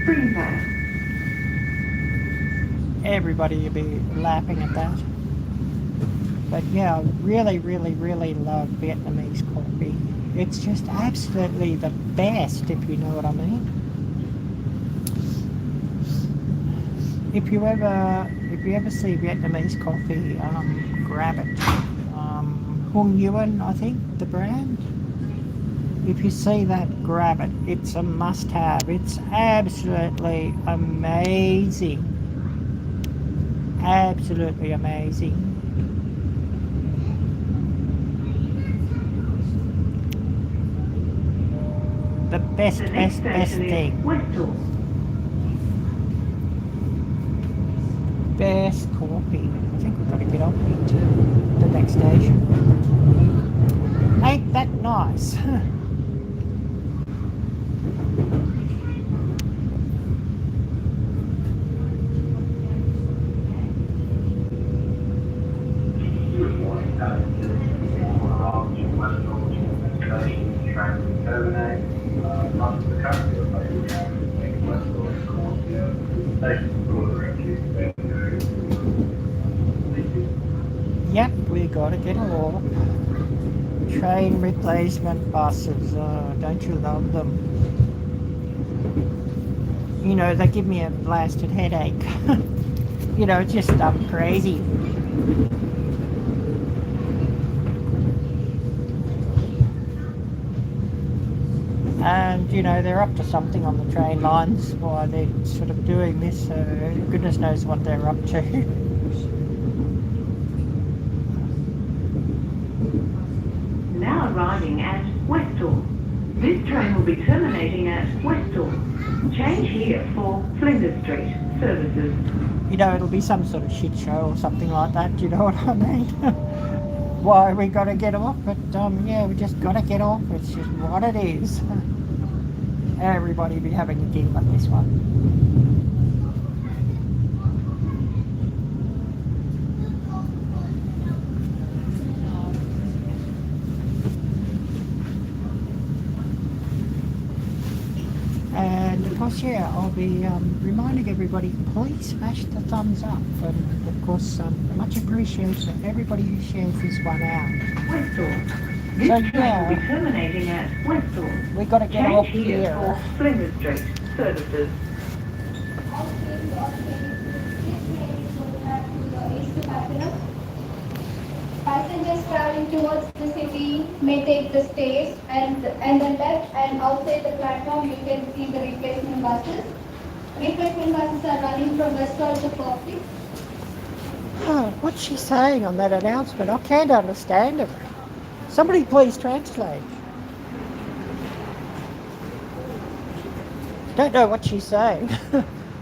Springvale. Everybody will be laughing at that. But yeah, I really, really, really love Vietnamese coffee. It's just absolutely the best, if you know what I mean. If you ever see Vietnamese coffee, grab it. Hunyuan, I think, the brand. If you see that, grab it. It's a must-have. It's absolutely amazing. Absolutely amazing. The best thing. Best coffee. I think we've got to get on into the next station. Ain't that nice? Yep, we got to get along. Train replacement buses, don't you love them? You know, they give me a blasted headache. You know, it's just crazy. And, you know, they're up to something on the train lines while they're sort of doing this, so goodness knows what they're up to. Now arriving at Westall. This train will be terminating at Westall. Change here for Flinders Street services. You know, it'll be some sort of shit show or something like that, you know what I mean? Why we got to get off, but yeah, we just got to get off. It's just what it is. Everybody be having a gig like this one. And of course, yeah, I'll be reminding everybody, please smash the thumbs up, and of course, much appreciated for everybody who shares this one out. Westall. This So, train yeah. will be terminating at Westall. We got to get Change off here here. for Flinders Street services. Passengers traveling towards the city may take the stairs and then left, and outside the platform you can see the replacement buses. Replacement buses are running from Westall to Popup. Oh, what's she saying on that announcement? I can't understand it. Somebody please translate. Don't know what she's saying.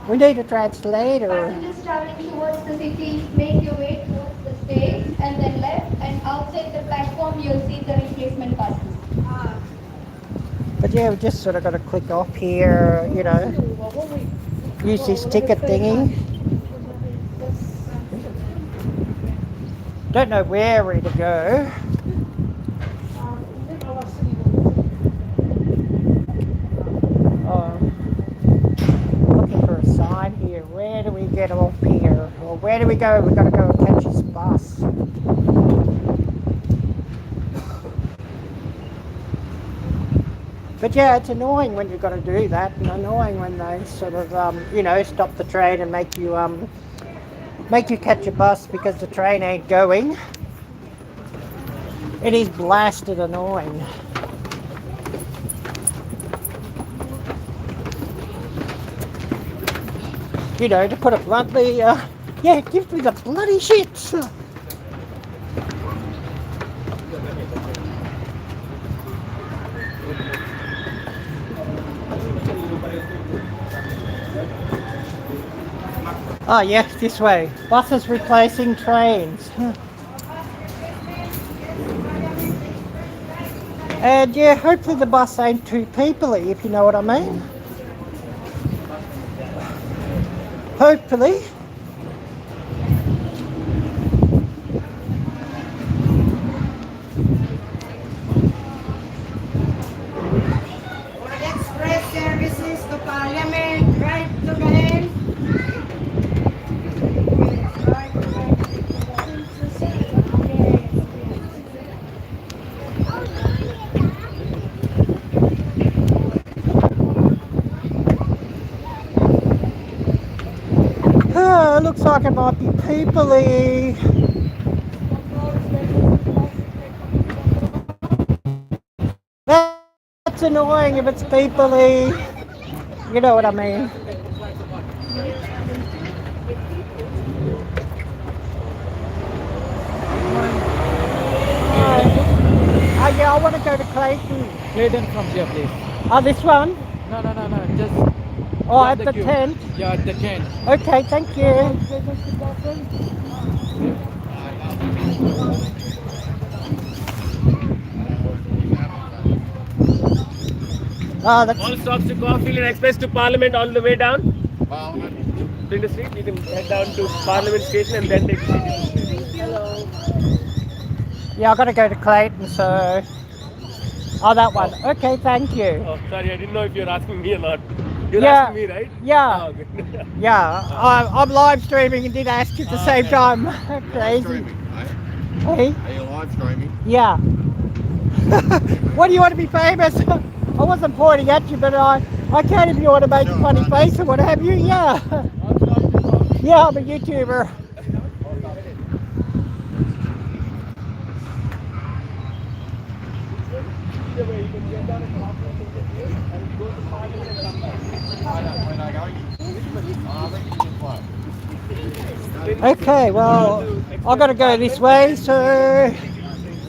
We need a translator. Passengers traveling towards the city, make your way towards the stairs and then left, and outside the platform you'll see the replacement buses. But yeah, we just sort of got to click off here, you know, use this ticket thingy. Don't know where to go. Looking for a sign here. Where do we get off here? Or where do we go? We've got to go and catch this bus. But yeah, it's annoying when you've got to do that, and annoying when they sort of, you know, stop the train and make you catch a bus because the train ain't going. It is blasted annoying. You know, to put it bluntly, yeah, give me the bloody shits. Oh yeah, this way. Buses replacing trains. And yeah, hopefully the bus ain't too peoply, if you know what I mean. Hopefully. Express services to Parliament, right to Gail. Looks like it might be peoply. It's annoying if it's peoply. You know what I mean. Yeah, I want to go to Clayton. Clayton from here, please. Oh, this one? No, just Oh, at the queue. tent? Yeah, at the tent. Okay, thank you. Oh, that's... All stops to Caulfield and Express to Parliament on the way down. Flinders Street, you can head down to Parliament Station and then take the city. Hello. Yeah, I've got to go to Clayton, so... Oh, that one. Okay, thank you. Oh, sorry, I didn't know if you're asking me or not. You're Yeah. asking me, right? Yeah, Oh, okay. yeah. I'm live streaming and did ask you at the same time. Crazy. Streaming, mate. Hey? Are you live streaming? Yeah. What do you want to be famous? I wasn't pointing at you, but I can if you want to make a funny face or what have you. Yeah. Yeah, I'm a YouTuber. Okay, well, I've got to go this way, so,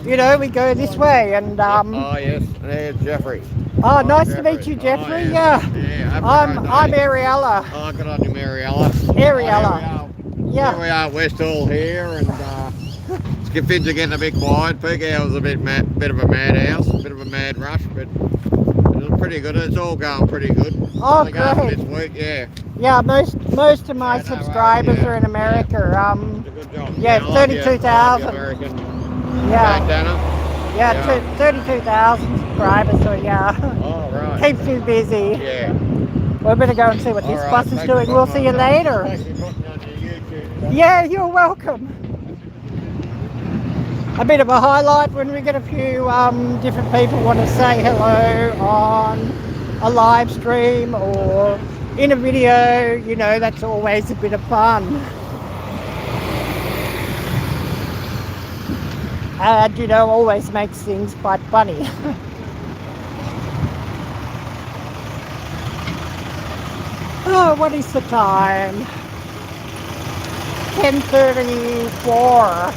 you know, we go this way, and, Oh, yes. There's Jeffrey. oh, nice to meet you, Jeffrey, Oh, yeah. Yeah. I'm Ariella. Oh, good on you, Mariella. Ariella. Here Yeah. we are at Westall here, and things are getting a bit quiet. Peak hour's a bit of a madhouse, a bit of a mad rush, but it's pretty good. It's all going pretty good. Oh, Only going for great. this week, yeah. Yeah, most of my subscribers are in America. It's a good job. Yeah, I like 32,000. American Yeah, bandana. yeah, 32,000 subscribers, so yeah. Oh, right. Keeps you busy. Yeah. We're going to go and see what this All right, bus is thanks doing. for We'll see you putting later. Thanks for putting on your YouTube. Yeah, you're welcome. A bit of a highlight when we get a few different people want to say hello on a live stream or in a video, you know, that's always a bit of fun. And, you know, always makes things quite funny. Oh, what is the time? 10:34.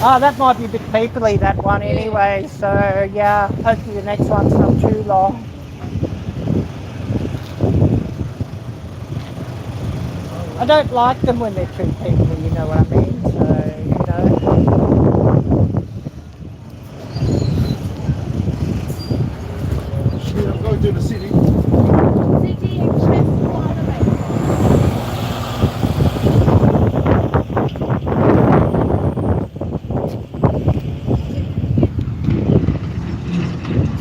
Oh, that might be a bit peoply, that one anyway, so yeah, hopefully the next one's not too long. I don't like them when they're too peoply, you know what I mean, so, you know. I'm going to the city. City Express to Parliament.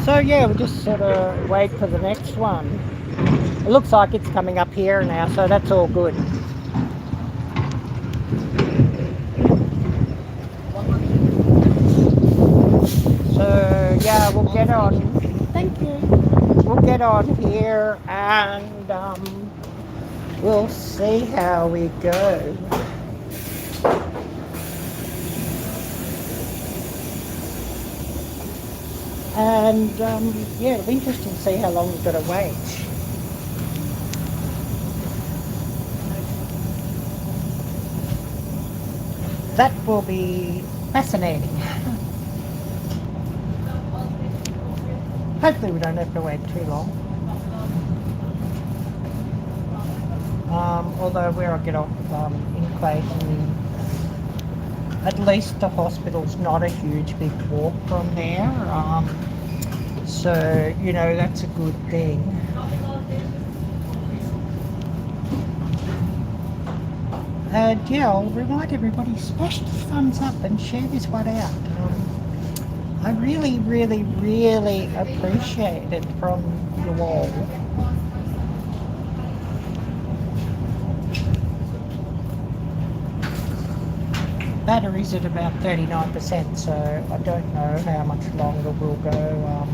So yeah, we'll just sort of wait for the next one. It looks like it's coming up here now, so that's all good. So yeah, we'll get on. Thank you. We'll get on here and we'll see how we go. And yeah, it'll be interesting to see how long we've got to wait. That will be fascinating. Hopefully we don't have to wait too long. Although where I get off in Clayton, at least the hospital's not a huge big walk from there. So, you know, that's a good thing. And yeah, I'll remind everybody, smash the thumbs up and share this one out. I really, really, really appreciate it from you all. Battery's at about 39%, so I don't know how much longer we'll go.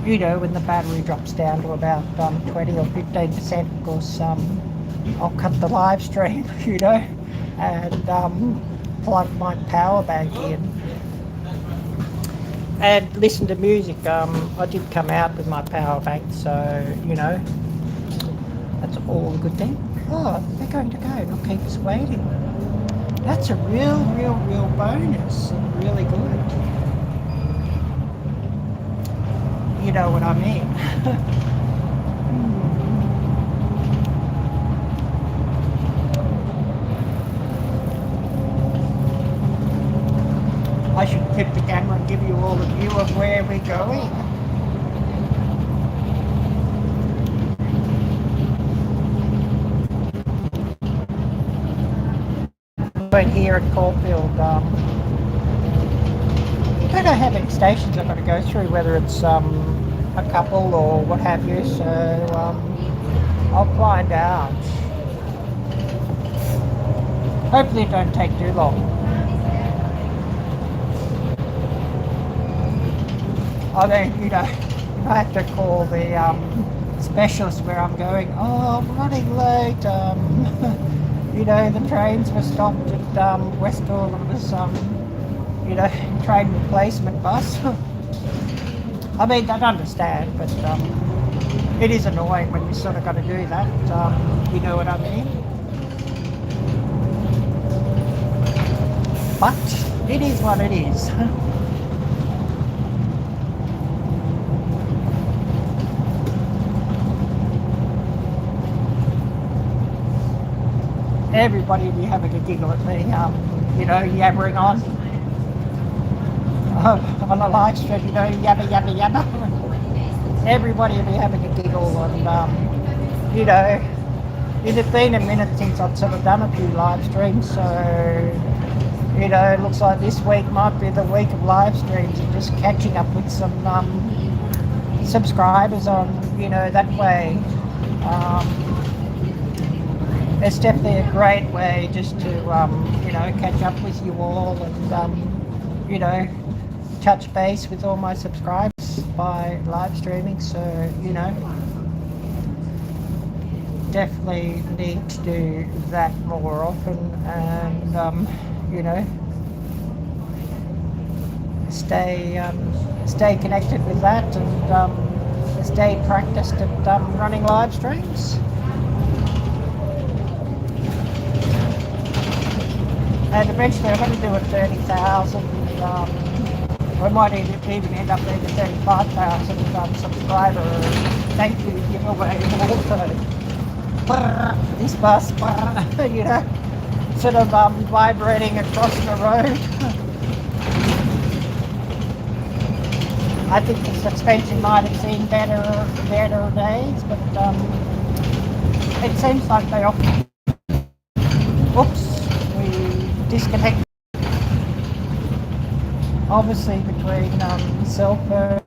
You know, when the battery drops down to about 20 or 15%, of course, I'll cut the live stream, you know, and plug my power bank in and listen to music. I did come out with my power bank, so you know, that's all a good thing. Oh, they're going to go, not keep us waiting. That's a real bonus, and really good. You know what I mean. I should flip the camera and give you all a view of where we're going. Right here at Caulfield, I don't know how many stations I've got to go through, whether it's a couple or what have you, so I'll find out. Hopefully it don't take too long. I mean, you know, I have to call the specialist where I'm going. Oh, I'm running late. You know, the trains were stopped at Westall. It was you know, train replacement bus. I mean, I understand, but it is annoying when you sort of got to do that. You know what I mean? But it is what it is. Everybody will be having a giggle at me, you know, yabbering on a live stream, you know, yabba yabba yabba. Everybody will be having a giggle, and you know, it had been a minute since I'd sort of done a few live streams, so you know, it looks like this week might be the week of live streams and just catching up with some subscribers on, you know, that way. It's definitely a great way just to, you know, catch up with you all and, you know, touch base with all my subscribers by live streaming. So, you know, definitely need to do that more often and, you know, stay connected with that and stay practiced at running live streams. And eventually I'm going to do a 30,000, I might even end up doing a 35,000 subscriber thank you giveaway also. This bus, you know, sort of vibrating across the road. I think the suspension might have seen better days, but it seems like they often... Oops. Disconnect, obviously, between cell phone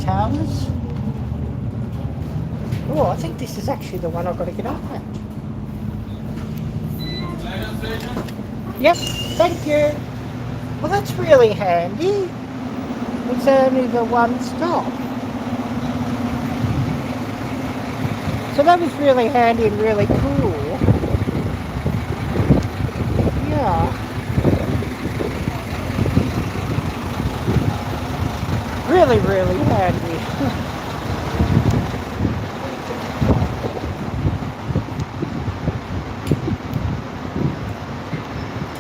towers. Oh, I think this is actually the one I've got to get off at. Yep, thank you. Well, that's really handy. It's only the one stop. So that was really handy and really cool. Yeah. Really handy.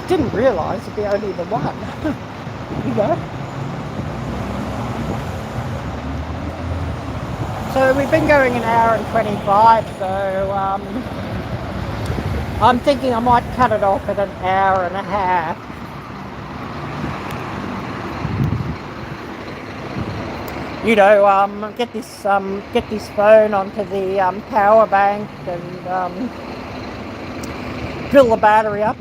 Didn't realise it'd be only the one. You know. So we've been going an hour and 25, so I'm thinking I might cut it off at an hour and a half. You know, get this phone onto the power bank and fill the battery up.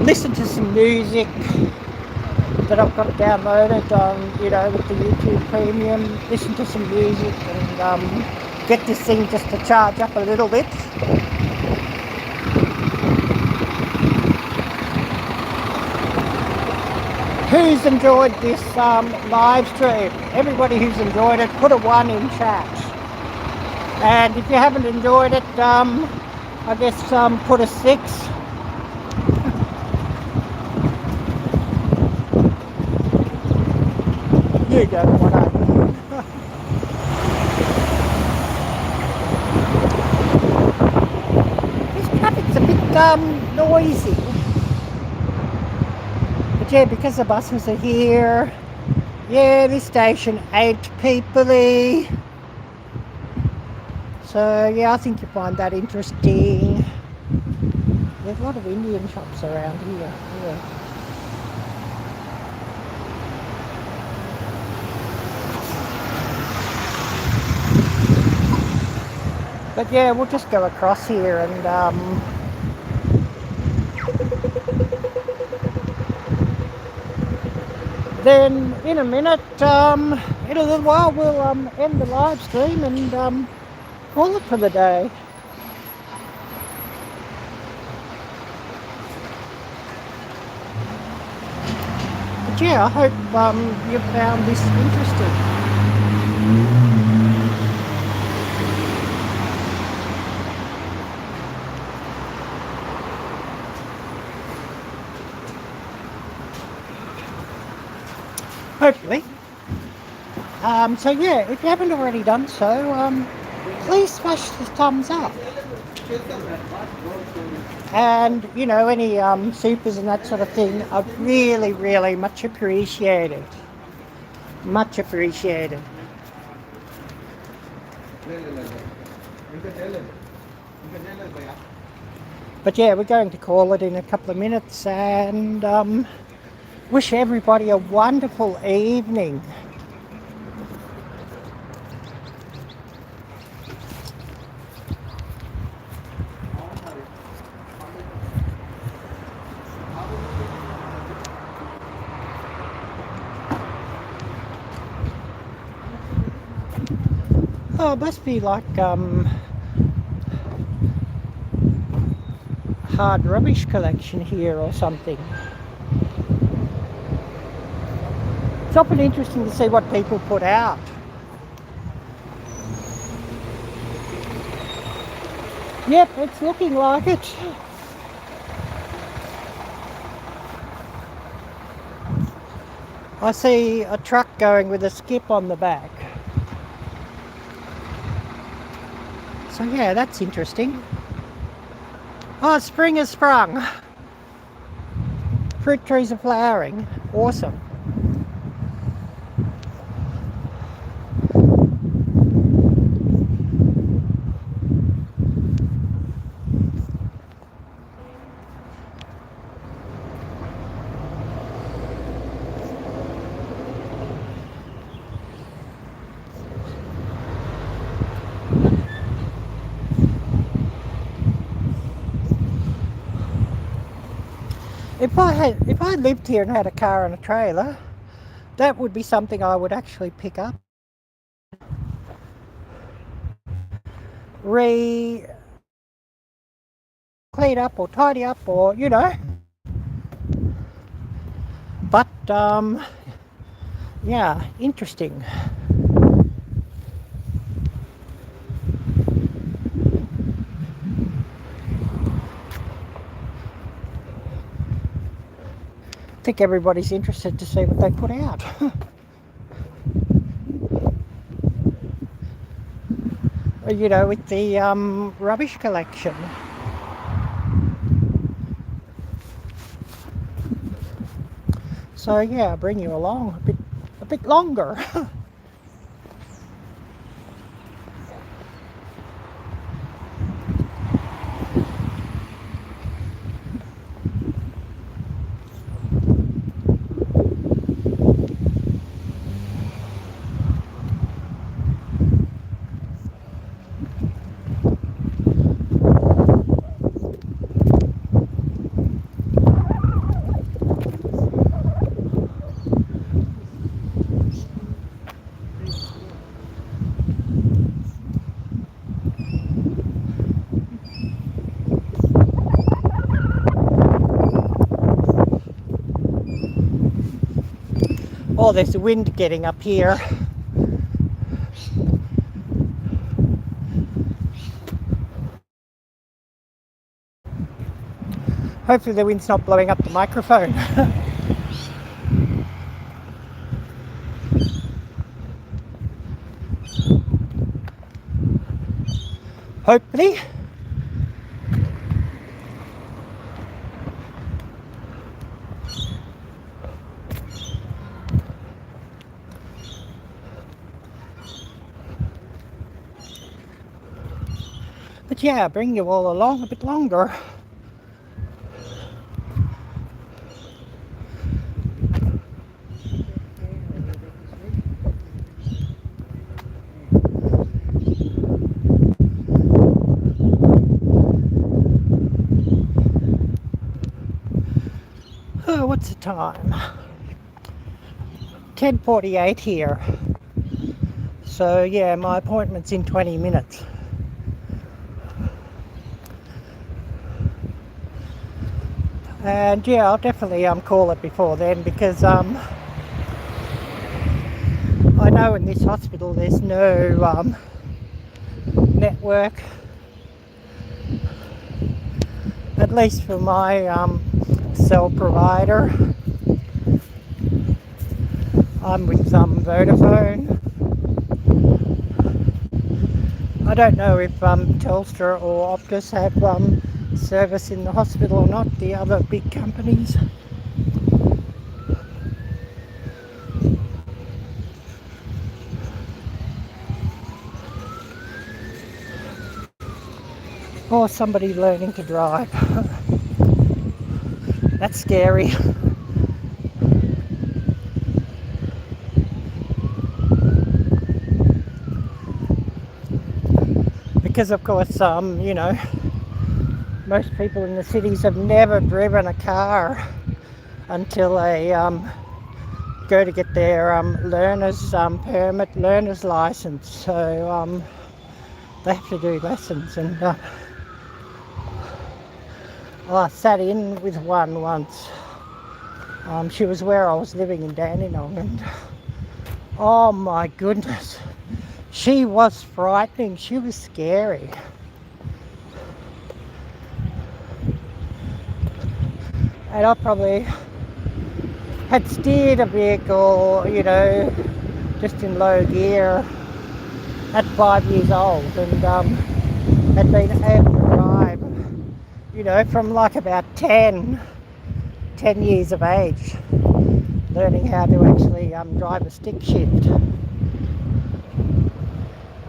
Listen to some music that I've got downloaded on, you know, with the YouTube Premium. Listen to some music and get this thing just to charge up a little bit. Who's enjoyed this live stream? Everybody who's enjoyed it, put a 1 in chat. And if you haven't enjoyed it, I guess put a 6. You go, what are you? This traffic's a bit noisy. But yeah, because the buses are here, yeah, this station ain't people-y. So yeah, I think you find that interesting. There's a lot of Indian shops around here. Yeah. But yeah, we'll just go across here and then in a minute, in a little while, we'll end the live stream and call it for the day. But yeah, I hope you found this interesting. Hopefully. So yeah, if you haven't already done so, please smash the thumbs up. And, you know, any supers and that sort of thing, I'd really, really much appreciate it. Much appreciated. But yeah, we're going to call it in a couple of minutes and wish everybody a wonderful evening. Oh, it must be like hard rubbish collection here or something. It's often interesting to see what people put out. Yep, it's looking like it. I see a truck going with a skip on the back. So yeah, that's interesting. Oh, spring has sprung. Fruit trees are flowering. Awesome. If I lived here and had a car and a trailer, that would be something I would actually pick up. Clean up or tidy up or, you know. But, yeah, interesting. I think everybody's interested to see what they put out. You know, with the rubbish collection. So yeah, I'll bring you along a bit longer. Oh, there's the wind getting up here. Hopefully the wind's not blowing up the microphone. Hopefully. But yeah, bring you all along a bit longer. Oh, what's the time? 10:48 here. So yeah, my appointment's in 20 minutes. And yeah, I'll definitely call it before then, because I know in this hospital there's no network, at least for my cell provider. I'm with Vodafone. I don't know if Telstra or Optus have service in the hospital or not, the other big companies. Or somebody learning to drive. That's scary. Because of course, you know, most people in the cities have never driven a car until they go to get their learner's permit, learner's license. So they have to do lessons, and I sat in with one once. She was where I was living in Dandenong, and oh my goodness, she was frightening. She was scary. And I probably had steered a vehicle, you know, just in low gear at 5 years old, and had been able to drive, you know, from like about 10 years of age, learning how to actually drive a stick shift.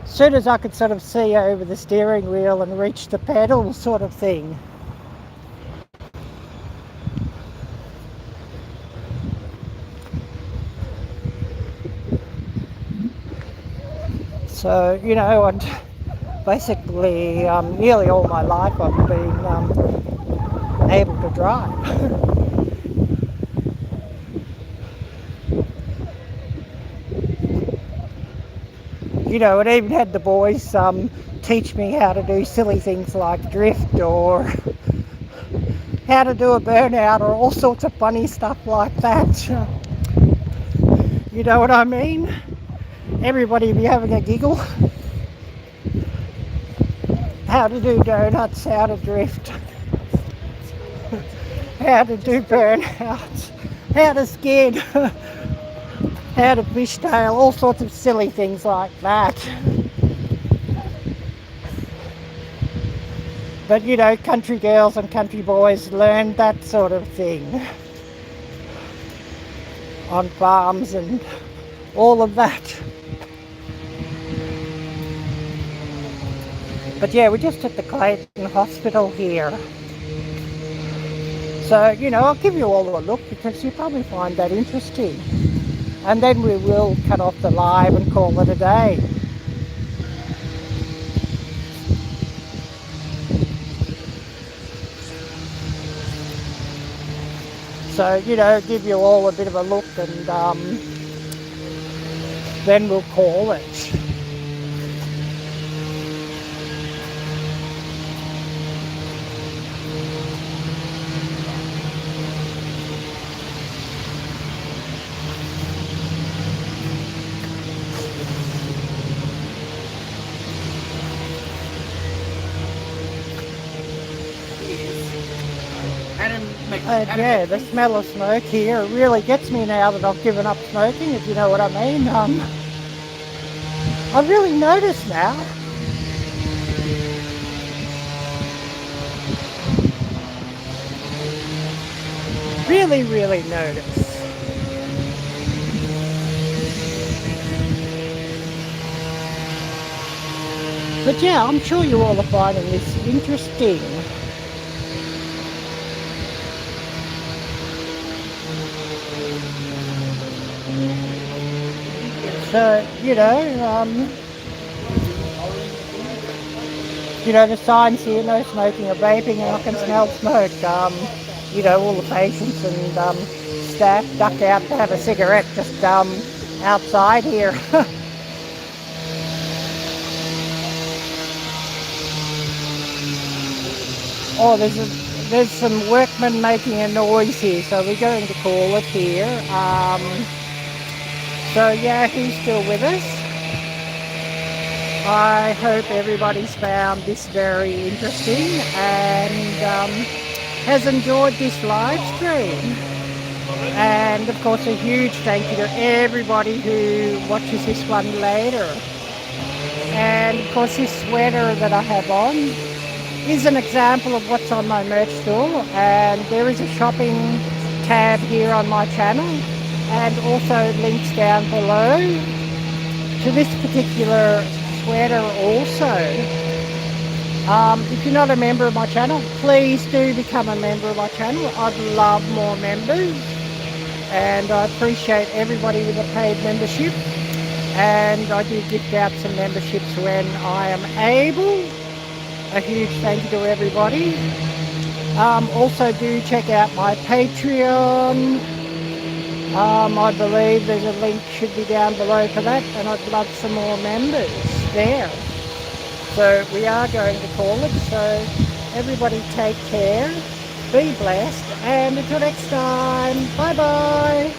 As soon as I could sort of see over the steering wheel and reach the pedal sort of thing. So, you know, and basically nearly all my life I've been able to drive. You know, and even had the boys teach me how to do silly things like drift, or how to do a burnout, or all sorts of funny stuff like that. You know what I mean? Everybody be having a giggle. How to do donuts, how to drift, how to do burnouts, how to skid, how to fishtail, all sorts of silly things like that. But you know, country girls and country boys learn that sort of thing on farms and all of that. But yeah, we're just at the Clayton Hospital here. So, you know, I'll give you all a look because you probably find that interesting. And then we will cut off the live and call it a day. So, you know, give you all a bit of a look, and then we'll call it. And And yeah, the smell of smoke here really gets me now that I've given up smoking, if you know what I mean. I really notice now. Really notice. But yeah, I'm sure you all are finding this interesting. So, you know, the signs here, no smoking or vaping, and I can smell smoke. You know, all the patients and staff duck out to have a cigarette just outside here. Oh, there's some workmen making a noise here, so we're going to call it here. So yeah, who's still with us? I hope everybody's found this very interesting and has enjoyed this live stream. And of course a huge thank you to everybody who watches this one later. And of course this sweater that I have on is an example of what's on my merch store, and there is a shopping tab here on my channel and also links down below to this particular sweater also. If you're not a member of my channel, please do become a member of my channel. I'd love more members, and I appreciate everybody with a paid membership, and I do gift out some memberships when I am able. A huge thank you to everybody. Also do check out my Patreon. I believe there's a link should be down below for that, and I'd love some more members there. So we are going to call it. So everybody take care, be blessed, and until next time, bye bye.